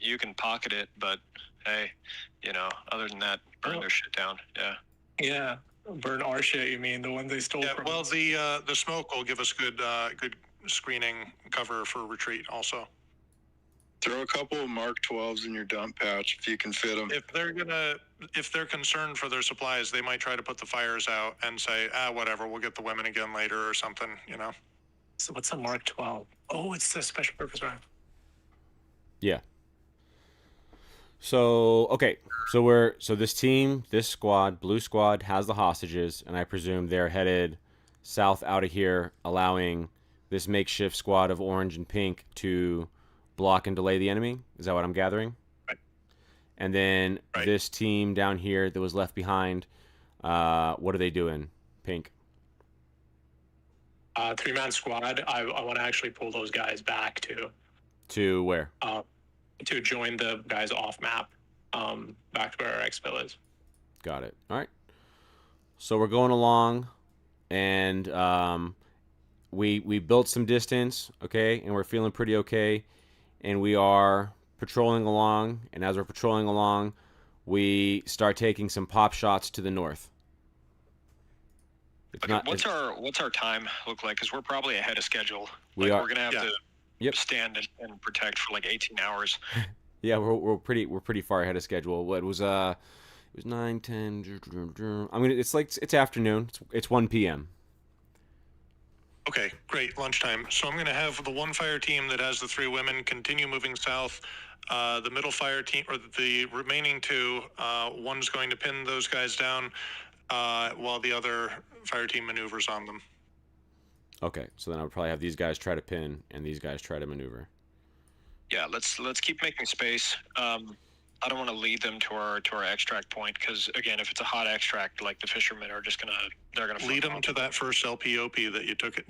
You can pocket it, but hey, other than that, burn their shit down. Yeah. Yeah. Burn our shit, you mean? The one they stole from us? Well, the smoke will give us good screening cover for retreat also. Throw a couple of Mark 12s in your dump pouch if you can fit them. If they're concerned for their supplies, they might try to put the fires out and say, whatever, we'll get the women again later or something, So what's a Mark 12? Oh, it's the special purpose rifle. Yeah. So, okay. So this squad, blue squad, has the hostages, and I presume they're headed south out of here, allowing this makeshift squad of orange and pink to block and delay the enemy. Is that what I'm gathering? Right. And then Right. this team down here that was left behind, what are they doing? Pink. 3-man squad. I want to actually pull those guys back To where? To join the guys off map, back to where our exfil is. Got it. All right. So we're going along, and we built some distance, okay, and we're feeling pretty okay, and we are patrolling along, and as we're patrolling along, we start taking some pop shots to the north. It's Okay, not, what's our time look like? Because we're probably ahead of schedule. We Like are- we're gonna have yeah. to Yep. stand and protect for like 18 hours. Yeah, we're pretty far ahead of schedule. What was it was 9, 10. I mean, it's afternoon. It's 1 p.m. Okay, great. Lunchtime. So I'm going to have the one fire team that has the 3 women continue moving south. The middle fire team, or the remaining 2, one's going to pin those guys down while the other fire team maneuvers on them. Okay, so then I would probably have these guys try to pin and these guys try to maneuver. Yeah, let's keep making space. I don't want to lead them to our extract point because again, if it's a hot extract, like the fishermen are just they're gonna Lead flip them off. to that first LPOP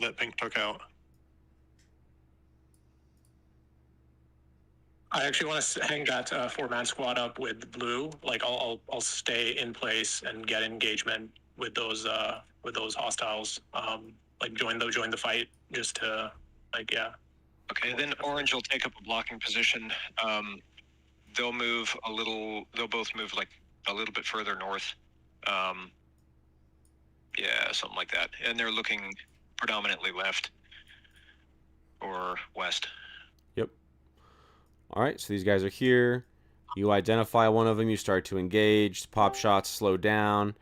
that Pink took out. I actually want to hang that 4-man squad up with Blue. Like I'll stay in place and get engagement with those hostiles. Like join the fight just to Okay, then Orange will take up a blocking position. They'll move a little. They'll both move like a little bit further north. Yeah, something like that. And they're looking predominantly left or west. Yep. All right, so these guys are here. You identify one of them. You start to engage. Pop shots slow down.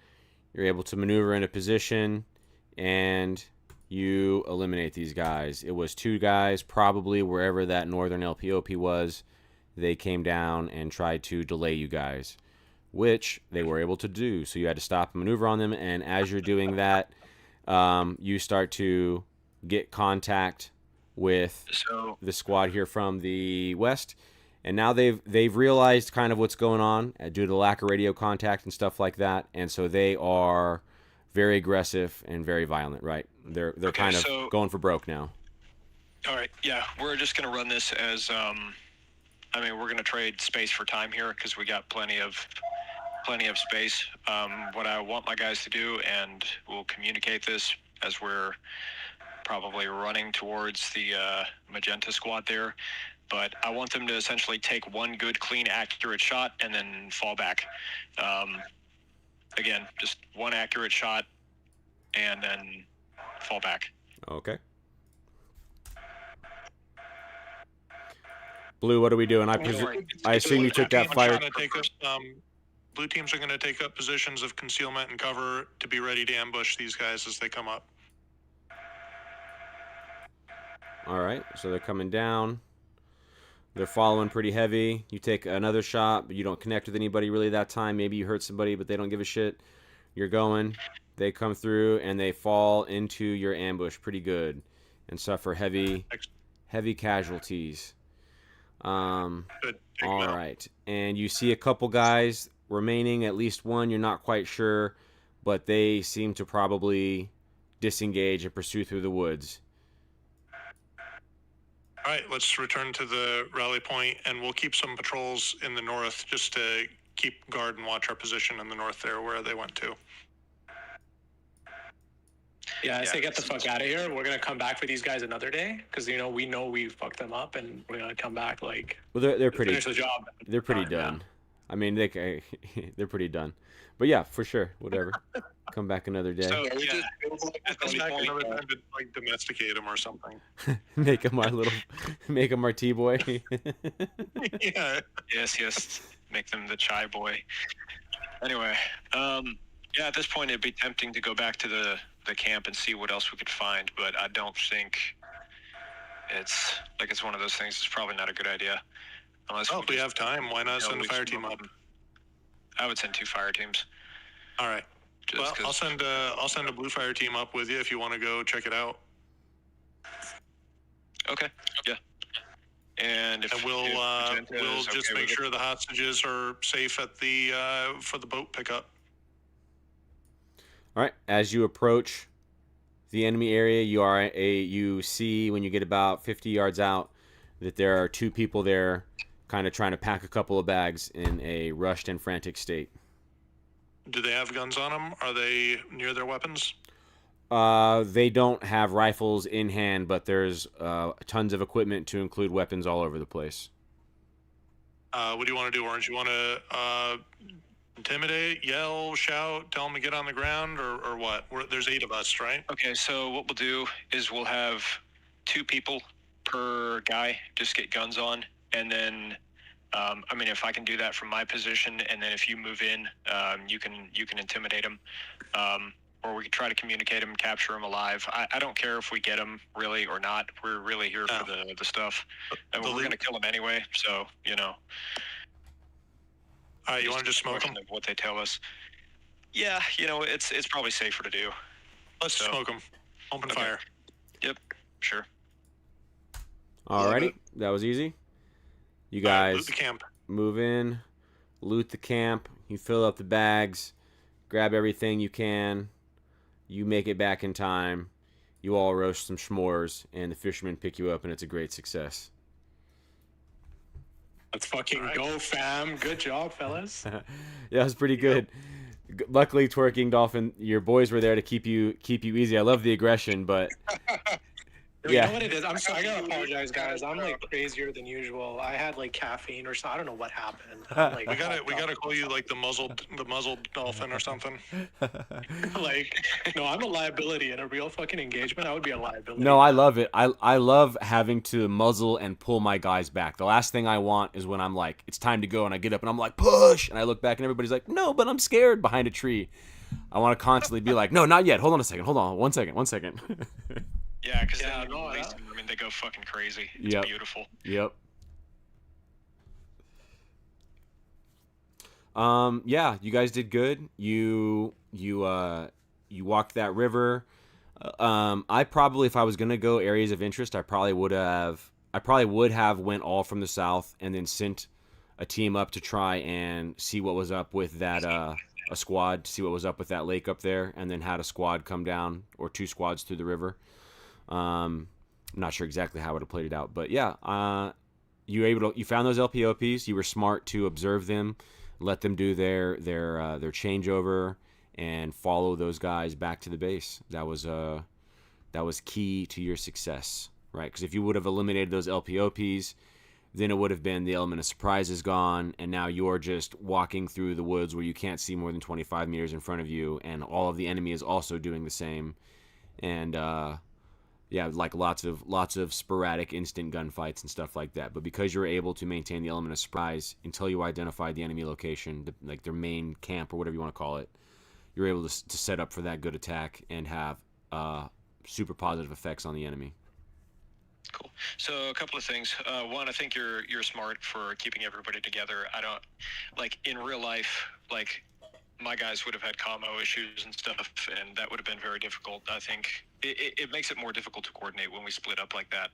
You're able to maneuver into position, and you eliminate these guys. It was 2 guys, probably wherever that northern LPOP was. They came down and tried to delay you guys, which they were able to do. So you had to stop and maneuver on them, and as you're doing that, you start to get contact with the squad here from the west, and now they've realized kind of what's going on due to the lack of radio contact and stuff like that, and so they are very aggressive and very violent. Right? They're Okay, kind of so- going for broke now. All right, yeah, we're just gonna run this as. I mean, we're gonna trade space for time here because we got plenty of space. What I want my guys to do, and we'll communicate this as we're probably running towards the magenta squad there, but I want them to essentially take one good, clean, accurate shot and then fall back. Again, just one accurate shot and then fall back. Okay. Blue, what are we doing? I assume you took that fire. Blue teams are going to take up positions of concealment and cover to be ready to ambush these guys as they come up. All right, so they're coming down. They're following pretty heavy. You take another shot, but you don't connect with anybody really that time. Maybe you hurt somebody, but they don't give a shit. You're going. They come through, and they fall into your ambush pretty good and suffer heavy casualties. Good. All right, and you see a couple guys remaining, at least one. You're not quite sure, but they seem to probably disengage and pursue through the woods. All right, let's return to the rally point, and we'll keep some patrols in the north just to keep guard and watch our position in the north there where they went to. I say get the fuck out of here. We're gonna come back for these guys another day because we know we fucked them up, and we're gonna come back like. Well, they're pretty. Finish the job. They're pretty done. I mean, they're pretty done. But yeah, for sure, whatever. Come back another day. So, Yeah, we yeah, just at this Back point, another time to like domesticate them or something. make him our T-boy. Yeah. yes, make them the chai boy. Anyway, at this point it'd be tempting to go back to the camp and see what else we could find, but I don't think it's one of those things. It's probably not a good idea. Unless If we have time, why not send a fire team up? I would send 2 fire teams. All right. Just Well, 'cause- I'll send a blue fire team up with you if you want to go check it out. Okay. Yeah. And if And we'll Magenta we'll is just okay make with it. sure the hostages are safe at the for the boat pickup. All right. As you approach the enemy area, you see when you get about 50 yards out that there are two people there, kind of trying to pack a couple of bags in a rushed and frantic state. Do they have guns on them? Are they near their weapons? They don't have rifles in hand, but there's tons of equipment to include weapons all over the place. What do you want to do, Orange? You want to intimidate, yell, shout, tell them to get on the ground, or what? There's 8 of us, right? Okay, so what we'll do is we'll have 2 people per guy just get guns on, and then I mean, if I can do that from my position, and then if you move in, you can intimidate them, or we can try to communicate them, capture them alive. I don't care if we get them really or not. We're really here for the stuff, and we're going to kill them anyway. So All right, you want to just smoke them? Of what they tell us. Yeah, it's probably safer to do. Let's smoke them. Open fire. Yep, sure. Alrighty, that was easy. You All right, guys loot the camp. move in, loot the camp. You fill up the bags, grab everything you can. You make it back in time. You all roast some s'mores, and the fishermen pick you up, and it's a great success. Let's fucking go, fam. Good job, fellas. Yeah, it was pretty good. Luckily, Twerking Dolphin, your boys were there to keep you easy. I love the aggression, but You know what it is? I'm sorry. I gotta apologize, guys. I'm like crazier than usual. I had like caffeine or something. I don't know what happened. Like, We gotta call you like the muzzled dolphin or something. like, no, I'm a liability in a real fucking engagement. I would be a liability. no, I love it. I love having to muzzle and pull my guys back. The last thing I want is when I'm like, it's time to go, and I get up and I'm like, push, and I look back and everybody's like, no, but I'm scared behind a tree. I want to constantly be like, no, not yet. Hold on a second. Hold on. One second. Yeah, because Yeah, then no, you release them. I mean, they go fucking crazy. It's Yep. beautiful. Yep. Yeah, you guys did good. You walked that river. I probably, if I was gonna go areas of interest, I probably would have went all from the south and then sent a team up to try and see what was up with that a squad to see what was up with that lake up there, and then had a squad come down, or 2 squads through the river. I'm not sure exactly how I would have played it out, but yeah, you found those LPOPs. You were smart to observe them, let them do their changeover, and follow those guys back to the base. That was key to your success, right? Because if you would have eliminated those LPOPs, then it would have been the element of surprise is gone, and now you're just walking through the woods where you can't see more than 25 meters in front of you, and all of the enemy is also doing the same, and yeah, like lots of sporadic instant gunfights and stuff like that. But because you're able to maintain the element of surprise until you identify the enemy location, like their main camp or whatever you want to call it, you're able to set up for that good attack and have super positive effects on the enemy. Cool. So a couple of things. One, I think you're smart for keeping everybody together. I don't like in real life. Like my guys would have had commo issues and stuff, and that would have been very difficult. I think it makes it more difficult to coordinate when we split up like that.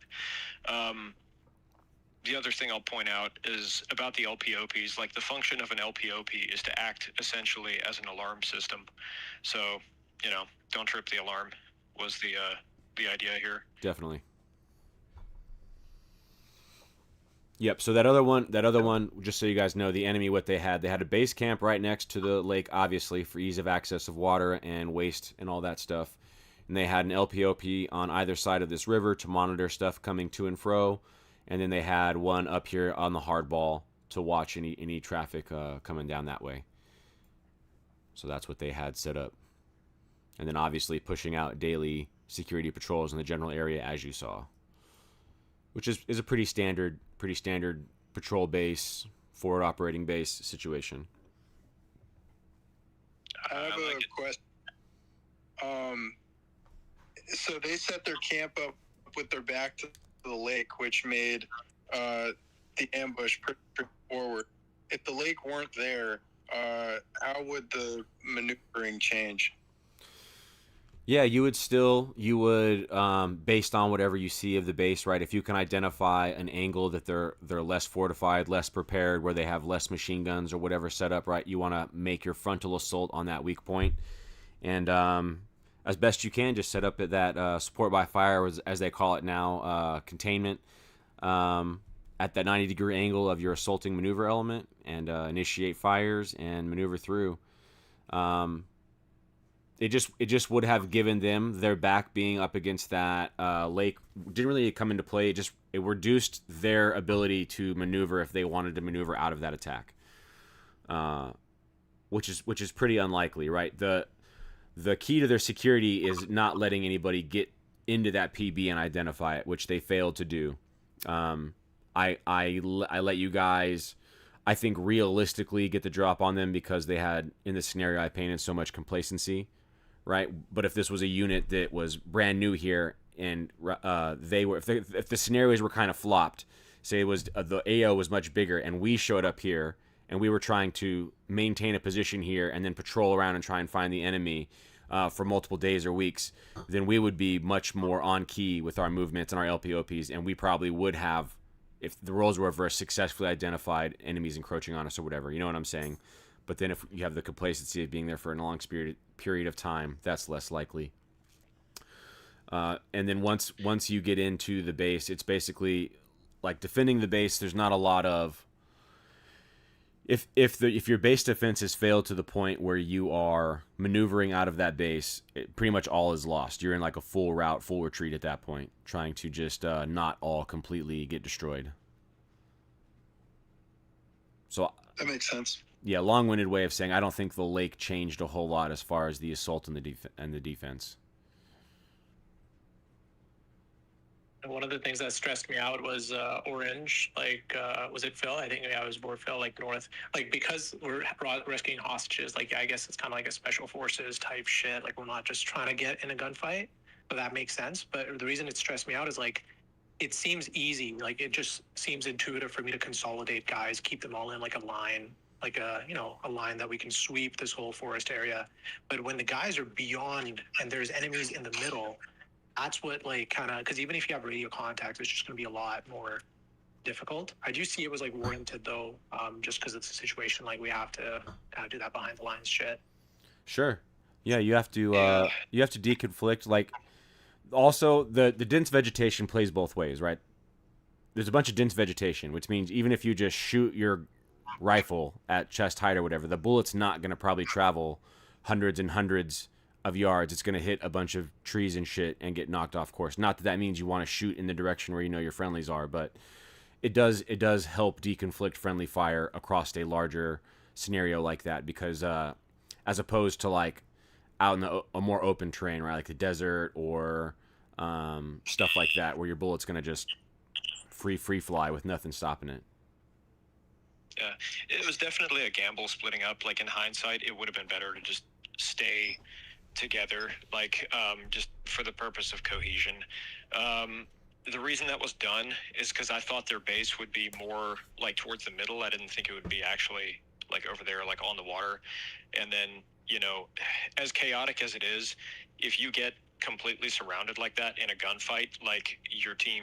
The other thing I'll point out is about the LPOPs. Like the function of an LPOP is to act essentially as an alarm system. So don't trip the alarm was the idea here. Definitely. Yep. So that other one, just so you guys know, the enemy, what they had a base camp right next to the lake, obviously for ease of access of water and waste and all that stuff. And they had an LPOP on either side of this river to monitor stuff coming to and fro. And then they had one up here on the hardball to watch any traffic coming down that way. So that's what they had set up. And then obviously pushing out daily security patrols in the general area, as you saw, which is a pretty standard patrol base, forward operating base situation. I have a question. So they set their camp up with their back to the lake, which made the ambush pretty forward. If the lake weren't there, how would the maneuvering change? Yeah, you would based on whatever you see of the base, right? If you can identify an angle that they're less fortified, less prepared, where they have less machine guns or whatever set up, right? You want to make your frontal assault on that weak point, and as best you can, just set up that support by fire, as they call it now, containment, at that 90-degree angle of your assaulting maneuver element, and initiate fires and maneuver through. Um, it just would have given them their back being up against that lake didn't really come into play. It reduced their ability to maneuver if they wanted to maneuver out of that attack, uh, which is pretty unlikely, right? The key to their security is not letting anybody get into that PB and identify it, which they failed to do. I let you guys, I think, realistically get the drop on them because they had, in the scenario I painted, so much complacency, right? But if this was a unit that was brand new here and they were, if the scenarios were kind of flopped, say it was the AO was much bigger and we showed up here and we were trying to maintain a position here and then patrol around and try and find the enemy for multiple days or weeks, then we would be much more on key with our movements and our LPOPs, and we probably would have, if the roles were reversed, successfully identified enemies encroaching on us or whatever. You know what I'm saying? But then if you have the complacency of being there for a long period of time, that's less likely. And then once you get into the base, it's basically like defending the base. There's not a lot of, if your base defense has failed to the point where you are maneuvering out of that base, pretty much all is lost. You're in like a full route, full retreat at that point, trying to just not all completely get destroyed. So That makes sense. yeah, long-winded way of saying I don't think the lake changed a whole lot as far as the assault and the defense. One of the things that stressed me out was orange. Like, was it Phil? I think I was more Phil, like north. Like, because we're rescuing hostages, like, I guess it's kind of like a special forces type shit. Like, we're not just trying to get in a gunfight. But that makes sense. But the reason it stressed me out is, like, it seems easy. Like, it just seems intuitive for me to consolidate guys, keep them all in, like, a line. Like a line that we can sweep this whole forest area. But when the guys are beyond and there's enemies in the middle, that's what, like, kind of, because even if you have radio contact, it's just going to be a lot more difficult. I do see it was like warranted though, just because it's a situation like we have to kind of do that behind the lines shit. Sure. Yeah, you have to deconflict. Like, also the dense vegetation plays both ways, right? There's a bunch of dense vegetation, which means even if you just shoot your rifle at chest height or whatever, the bullet's not going to probably travel hundreds and hundreds of yards. It's going to hit a bunch of trees and shit and get knocked off course. Not that means you want to shoot in the direction where you know your friendlies are, but it does help deconflict friendly fire across a larger scenario like that, because as opposed to like out in a more open terrain, right, like the desert or stuff like that, where your bullet's going to just free fly with nothing stopping it. Yeah, it was definitely a gamble splitting up. Like, in hindsight, it would have been better to just stay together, like, just for the purpose of cohesion. The reason that was done is because I thought their base would be more like towards the middle. I didn't think it would be actually like over there, like on the water. And then, you know, as chaotic as it is, if you get completely surrounded like that in a gunfight, like, your team,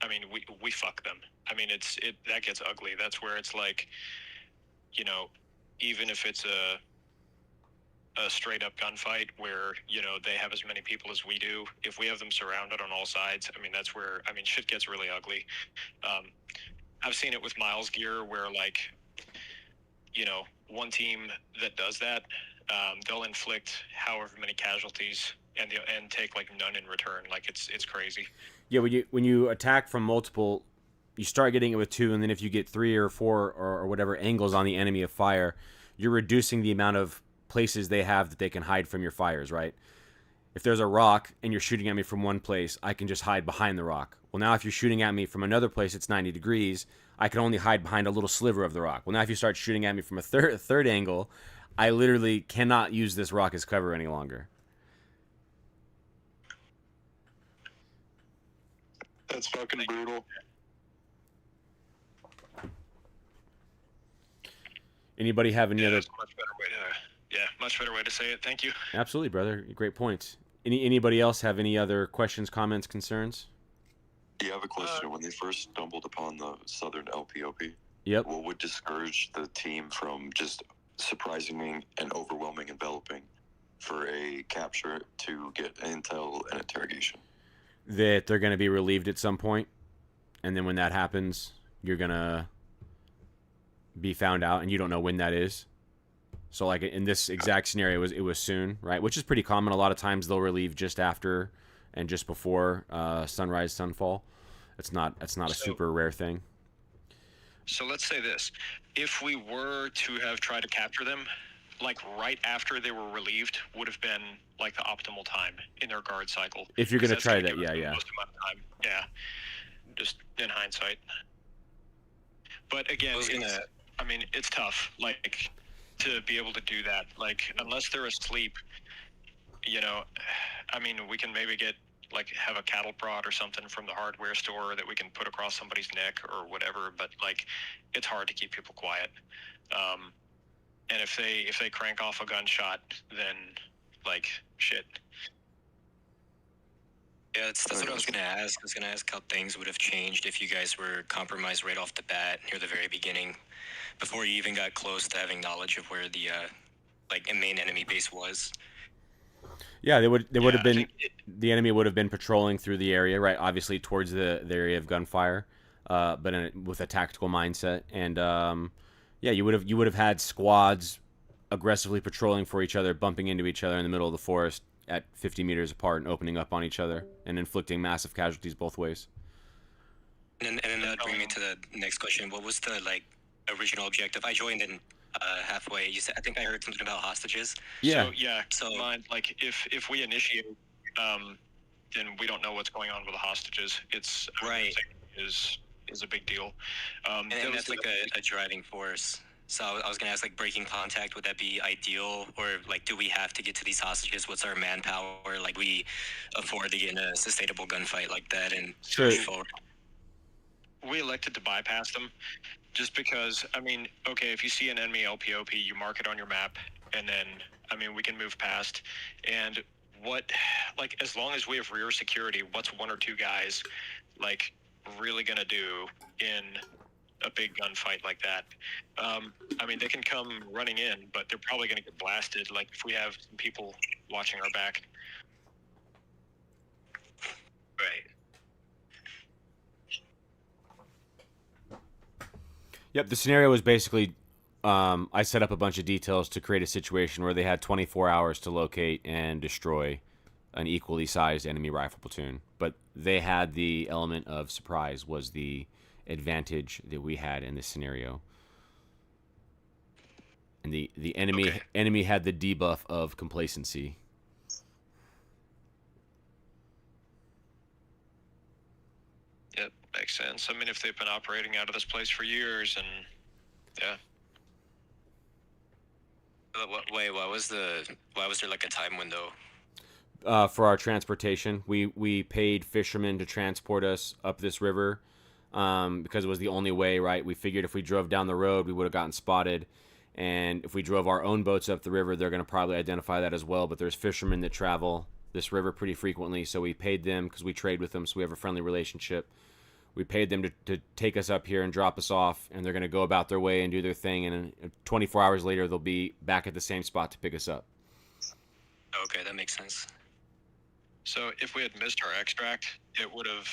I mean, we fuck them. I mean, that gets ugly. That's where it's like, you know, even if it's a straight up gunfight where, you know, they have as many people as we do, if we have them surrounded on all sides, I mean, that's where, I mean, shit gets really ugly. I've seen it with Miles gear where, like, you know, one team that does that, they'll inflict however many casualties and take like none in return. Like, it's crazy. Yeah, when you attack from multiple, you start getting it with two, and then if you get three or four or whatever angles on the enemy of fire, you're reducing the amount of places they have that they can hide from your fires, right? If there's a rock and you're shooting at me from one place, I can just hide behind the rock. Well, now if you're shooting at me from another place it's 90 degrees, I can only hide behind a little sliver of the rock. Well, now if you start shooting at me from a third angle, I literally cannot use this rock as cover any longer. That's fucking brutal. Anybody have any other? That's a much better way to say it. Thank you. Absolutely, brother. Great points. Anybody else have any other questions, comments, concerns? Yeah, I have a question. When they first stumbled upon the southern LPOP, Yep. what would discourage the team from just surprising and overwhelming enveloping for a capture to get intel and interrogation? That they're going to be relieved at some point, and then when that happens, you're going to be found out, and you don't know when that is. So, like in this exact scenario, it was soon, right? Which is pretty common. A lot of times they'll relieve just after and just before sunrise, sunfall. It's not a super rare thing. So let's say this: if we were to have tried to capture them, like right after they were relieved, would have been like the optimal time in their guard cycle. If you're gonna That's try gonna that, give us the yeah. most amount of time. Yeah, just in hindsight. But again, it's tough. Like to be able to do that. Like unless they're asleep, we can maybe have a cattle prod or something from the hardware store that we can put across somebody's neck or whatever. But like, it's hard to keep people quiet. And if they crank off a gunshot, then like shit. Yeah, that's what I was going to ask. I was going to ask how things would have changed if you guys were compromised right off the bat near the very beginning, before you even got close to having knowledge of where the main enemy base was. Yeah, they would have been. The enemy would have been patrolling through the area, right? Obviously towards the area of gunfire, but with a tactical mindset. And you would have had squads aggressively patrolling for each other, bumping into each other in the middle of the forest at 50 meters apart and opening up on each other and inflicting massive casualties both ways. And then that would bring me to the next question. What was the original objective? I joined in halfway. You said, I think I heard something about hostages. Yeah. So if we initiate, then we don't know what's going on with the hostages. It's right. Is a big deal. And that's like a driving force. So I was going to ask, breaking contact, would that be ideal? Or, do we have to get to these hostages? What's our manpower? We afford to get in a sustainable gunfight like that and sure. push forward? We elected to bypass them just because, if you see an enemy LPOP, you mark it on your map, and then, we can move past. And as long as we have rear security, what's one or two guys, really going to do in a big gunfight like that? They can come running in, but they're probably going to get blasted, if we have some people watching our back. Right. Yep, the scenario was basically I set up a bunch of details to create a situation where they had 24 hours to locate and destroy an equally sized enemy rifle platoon. But they had the element of surprise was the advantage that we had in this scenario. And the enemy had the debuff of complacency. Yep, makes sense. If they've been operating out of this place for years, and yeah. Wait, why was there a time window? For our transportation, we paid fishermen to transport us up this river because it was the only way, right? We figured if we drove down the road, we would have gotten spotted. And if we drove our own boats up the river, they're going to probably identify that as well. But there's fishermen that travel this river pretty frequently, so we paid them because we trade with them, so we have a friendly relationship. We paid them to take us up here and drop us off, and they're going to go about their way and do their thing, and 24 hours later, they'll be back at the same spot to pick us up. Okay, that makes sense. So if we had missed our extract, it would have,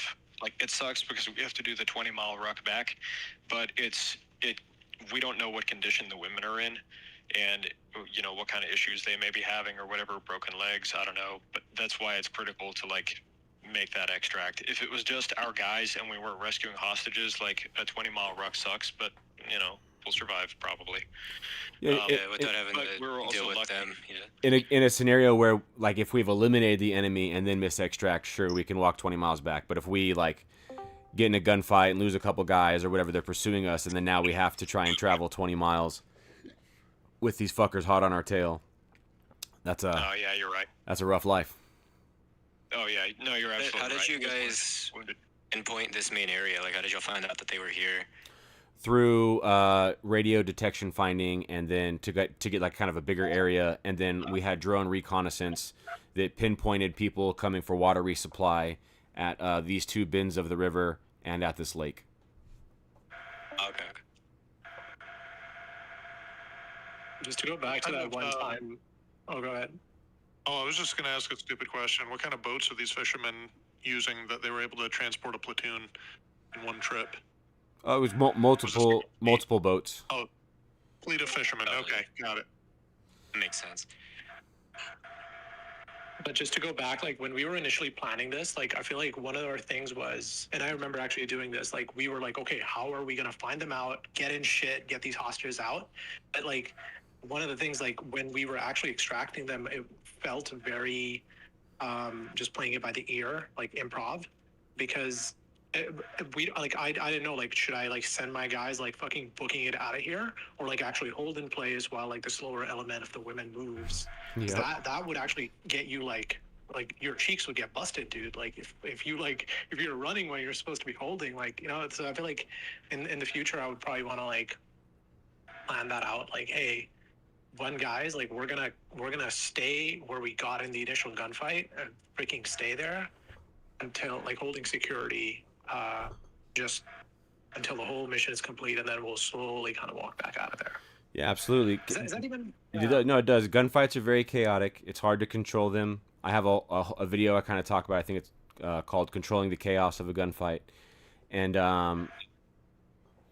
it sucks because we have to do the 20-mile ruck back, but we don't know what condition the women are in, and what kind of issues they may be having or whatever, broken legs, I don't know, but that's why it's critical to make that extract. If it was just our guys and we weren't rescuing hostages, a 20-mile ruck sucks, but we'll survive probably. Without having to deal with them. Yeah. In a scenario where if we've eliminated the enemy and then miss extract, sure, we can walk 20 miles back. But if we get in a gunfight and lose a couple guys or whatever, they're pursuing us, and then now we have to try and travel 20 miles with these fuckers hot on our tail. That's oh yeah, you're right. That's a rough life. Oh yeah, no, you're absolutely right. How did you guys pinpoint this main area? How did y'all find out that they were here? Through radio detection finding, and then to get kind of a bigger area, and then we had drone reconnaissance that pinpointed people coming for water resupply at these 2 bends of the river and at this lake. Okay. Just to go back to that one time. Oh, go ahead. Oh, I was just going to ask a stupid question. What kind of boats are these fishermen using that they were able to transport a platoon in one trip? It was multiple boats. Oh, fleet of fishermen. Okay, got it. Makes sense. But just to go back, like when we were initially planning this, like I feel like one of our things was, and I remember actually doing this, like we were like, okay, how are we gonna find them out, get in shit, get these hostages out? But like one of the things, like when we were actually extracting them, it felt very just playing it by the ear, like improv, because we like I didn't know, like should I like send my guys like fucking booking it out of here, or like actually hold in place while like the slower element of the women moves. Yeah. That would actually get you like your cheeks would get busted, dude. Like if you're running when you're supposed to be holding, like, you know. So I feel like in the future I would probably want to like plan that out, like, hey, guys, like we're gonna stay where we got in the initial gunfight and freaking stay there until like holding security, just until the whole mission is complete, and then we'll slowly kind of walk back out of there. Yeah, absolutely. Is that even? No, it does. Gunfights are very chaotic. It's hard to control them. I have a video I kind of talk about. I think it's called "Controlling the Chaos of a Gunfight," and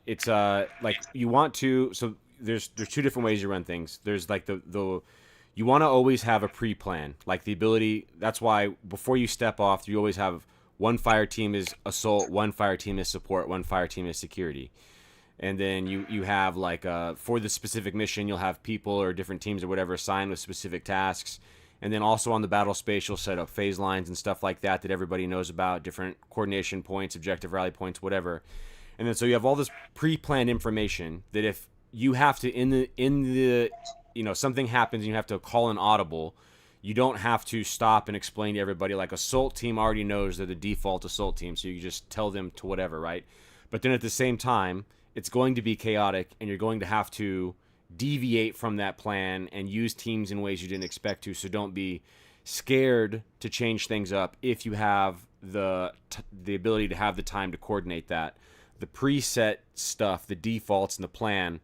it's like you want to. So there's 2 different ways you run things. There's like the you want to always have a pre-plan, like the ability. That's why before you step off, you always have one fire team is assault, one fire team is support, one fire team is security. And then you have like for the specific mission, you'll have people or different teams or whatever assigned with specific tasks. And then also on the battle space, you'll set up phase lines and stuff like that everybody knows about, different coordination points, objective rally points, whatever. And then so you have all this pre-planned information that if you have to in the something happens and you have to call an audible, you don't have to stop and explain to everybody. Like assault team already knows they're the default assault team, so you just tell them to whatever, right? But then at the same time, it's going to be chaotic, and you're going to have to deviate from that plan and use teams in ways you didn't expect to. So don't be scared to change things up if you have the ability to have the time to coordinate that. The preset stuff, the defaults, and the plan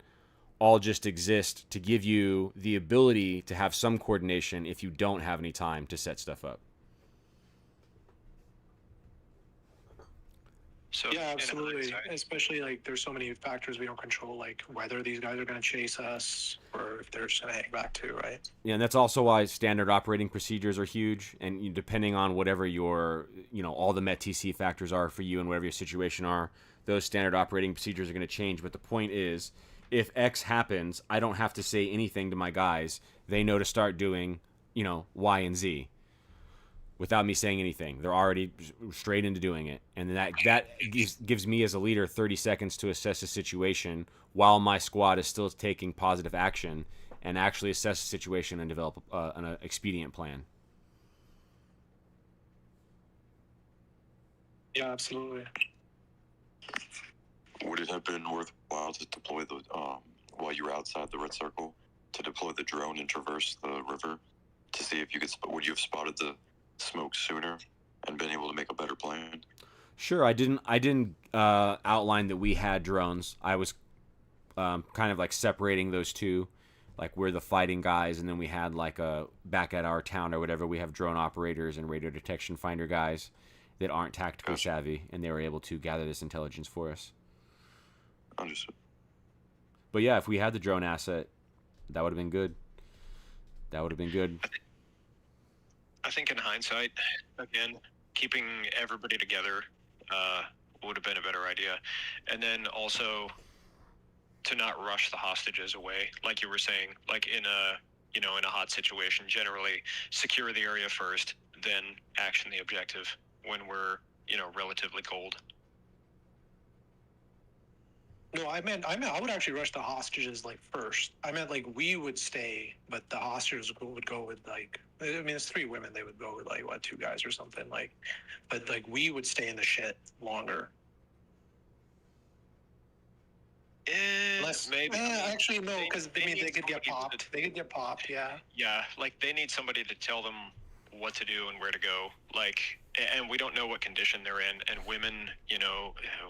all just exist to give you the ability to have some coordination if you don't have any time to set stuff up. So Yeah, absolutely. Especially like there's so many factors we don't control, like whether these guys are going to chase us or if they're just going to hang back too, right? Yeah, and that's also why standard operating procedures are huge. And depending on whatever your, all the MET-TC factors are for you and whatever your situation are, those standard operating procedures are going to change. But the point is, if X happens, I don't have to say anything to my guys. They know to start doing, Y and Z without me saying anything. They're already straight into doing it. And that gives me as a leader 30 seconds to assess the situation while my squad is still taking positive action and actually assess the situation and develop an expedient plan. Yeah, absolutely. Would it have been worthwhile to deploy the while you were outside the red circle to deploy the drone and traverse the river to see if you could? Would you have spotted the smoke sooner and been able to make a better plan? Sure, I didn't outline that we had drones. I was kind of like separating those two, like we're the fighting guys, and then we had like back at our town or whatever, we have drone operators and radio detection finder guys that aren't tactically savvy, and they were able to gather this intelligence for us. Understood. But yeah, if we had the drone asset, that would have been good. That would have been good. I think in hindsight, again, keeping everybody together would have been a better idea. And then also to not rush the hostages away, like you were saying, like in a hot situation, generally secure the area first, then action the objective when we're, relatively cold. No, I meant I would actually rush the hostages like first. I meant like we would stay, but the hostages would go with like, I mean, it's 3 women. They would go with like 2 guys or something like, but like we would stay in the shit longer. Maybe. Actually, no, because I mean they could get popped. They could get popped. Yeah. Yeah, like they need somebody to tell them what to do and where to go. Like, and we don't know what condition they're in. And women,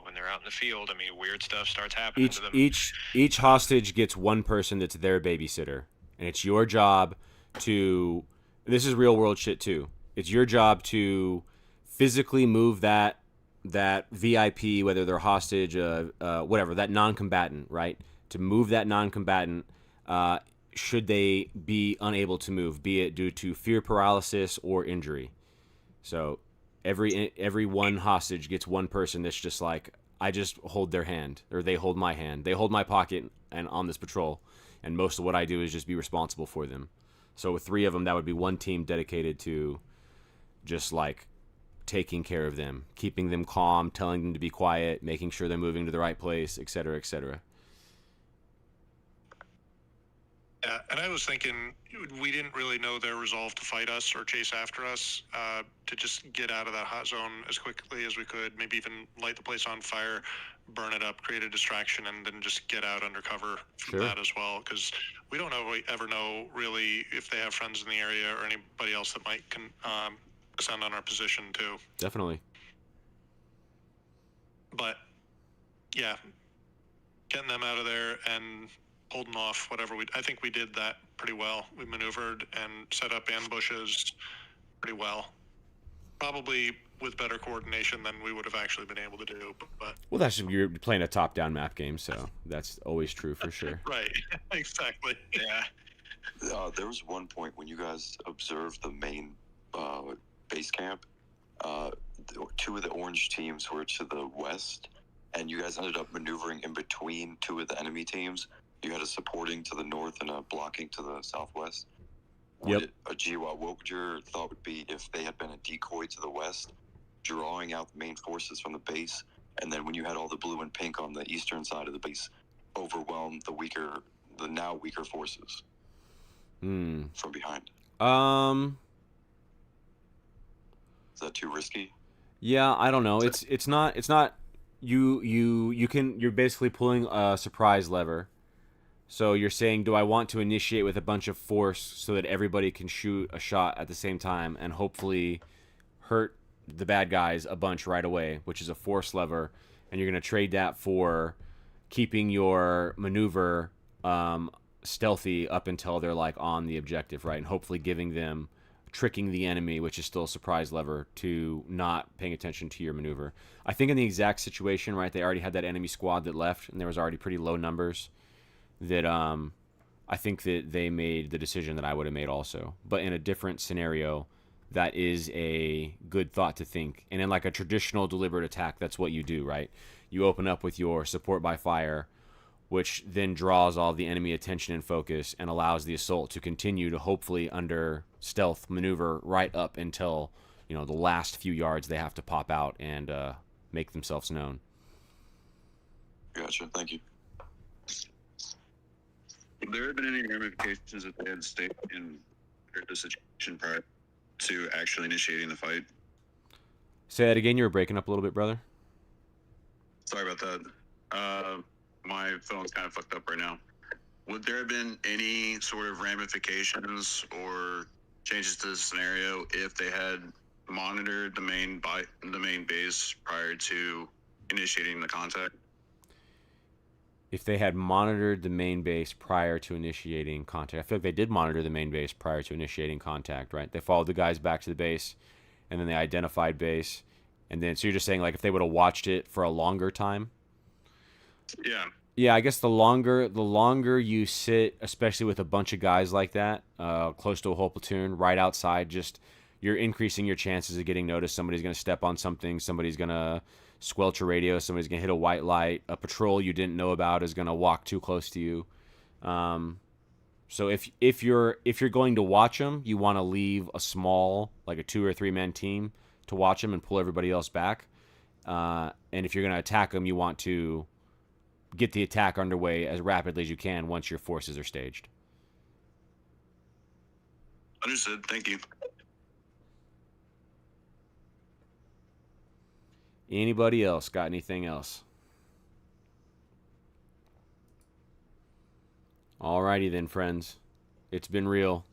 when they're out in the field, I mean, weird stuff starts happening to them. Each hostage gets one person that's their babysitter, and it's your job to. This is real world shit too. It's your job to physically move that VIP, whether they're hostage, whatever, that non-combatant, right? To move that non-combatant, should they be unable to move, be it due to fear paralysis or injury. So every one hostage gets one person that's just like, I just hold their hand, or they hold my hand, they hold my pocket, and on this patrol, and most of what I do is just be responsible for them. So with 3 of them, that would be one team dedicated to just like taking care of them, keeping them calm, telling them to be quiet, making sure they're moving to the right place, etc., etc. Yeah, and I was thinking we didn't really know their resolve to fight us or chase after us, to just get out of that hot zone as quickly as we could, maybe even light the place on fire, burn it up, create a distraction, and then just get out undercover from Sure. that as well, because we don't ever know really if they have friends in the area or anybody else that might descend on our position too. Definitely. But yeah, getting them out of there and holding off whatever I think we did that pretty well. We maneuvered and set up ambushes pretty well. Probably with better coordination than we would have actually been able to do. But Well, that's you're playing a top-down map game, so that's always true for sure. right, exactly. Yeah. There was one point when you guys observed the main base camp. 2 of the orange teams were to the west, and you guys ended up maneuvering in between 2 of the enemy teams. You had a supporting to the north and a blocking to the southwest. Yep. What would your thought would be if they had been a decoy to the west, drawing out the main forces from the base, and then when you had all the blue and pink on the eastern side of the base, overwhelm the now weaker forces from behind? Is that too risky? Yeah, I don't know. It's not. You're basically pulling a surprise lever. So you're saying, do I want to initiate with a bunch of force so that everybody can shoot a shot at the same time and hopefully hurt the bad guys a bunch right away, which is a force lever, and you're going to trade that for keeping your maneuver stealthy up until they're like on the objective, right? And hopefully tricking the enemy, which is still a surprise lever, to not paying attention to your maneuver. I think in the exact situation, right, they already had that enemy squad that left, and there was already pretty low numbers, that I think that they made the decision that I would have made also. But in a different scenario, that is a good thought to think. And in like a traditional deliberate attack, that's what you do, right? You open up with your support by fire, which then draws all the enemy attention and focus and allows the assault to continue to hopefully under stealth maneuver right up until, the last few yards they have to pop out and make themselves known. Gotcha. Thank you. Would there have been any ramifications if they had stayed in the situation prior to actually initiating the fight? Say that again. You were breaking up a little bit, brother. Sorry about that. My phone's kind of fucked up right now. Would there have been any sort of ramifications or changes to the scenario if they had monitored the main base prior to initiating the contact? If they had monitored the main base prior to initiating contact. I feel like they did monitor the main base prior to initiating contact, right? They followed the guys back to the base, and then they identified base. And then, so you're just saying, like, if they would have watched it for a longer time? Yeah. Yeah, I guess the longer you sit, especially with a bunch of guys like that, close to a whole platoon, right outside, just you're increasing your chances of getting noticed. Somebody's going to step on something. Somebody's going to squelch a radio. Somebody's going to hit a white light. A patrol you didn't know about is going to walk too close to you. So if you're going to watch them, you want to leave a small, like a 2 or 3 man team to watch them and pull everybody else back. And if you're going to attack them, you want to get the attack underway as rapidly as you can once your forces are staged. Understood. Thank you. Anybody else got anything else? Alrighty then, friends. It's been real.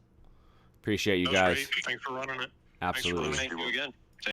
Appreciate you That was guys. great. Thanks for running it. Absolutely. Thanks for Thank you again.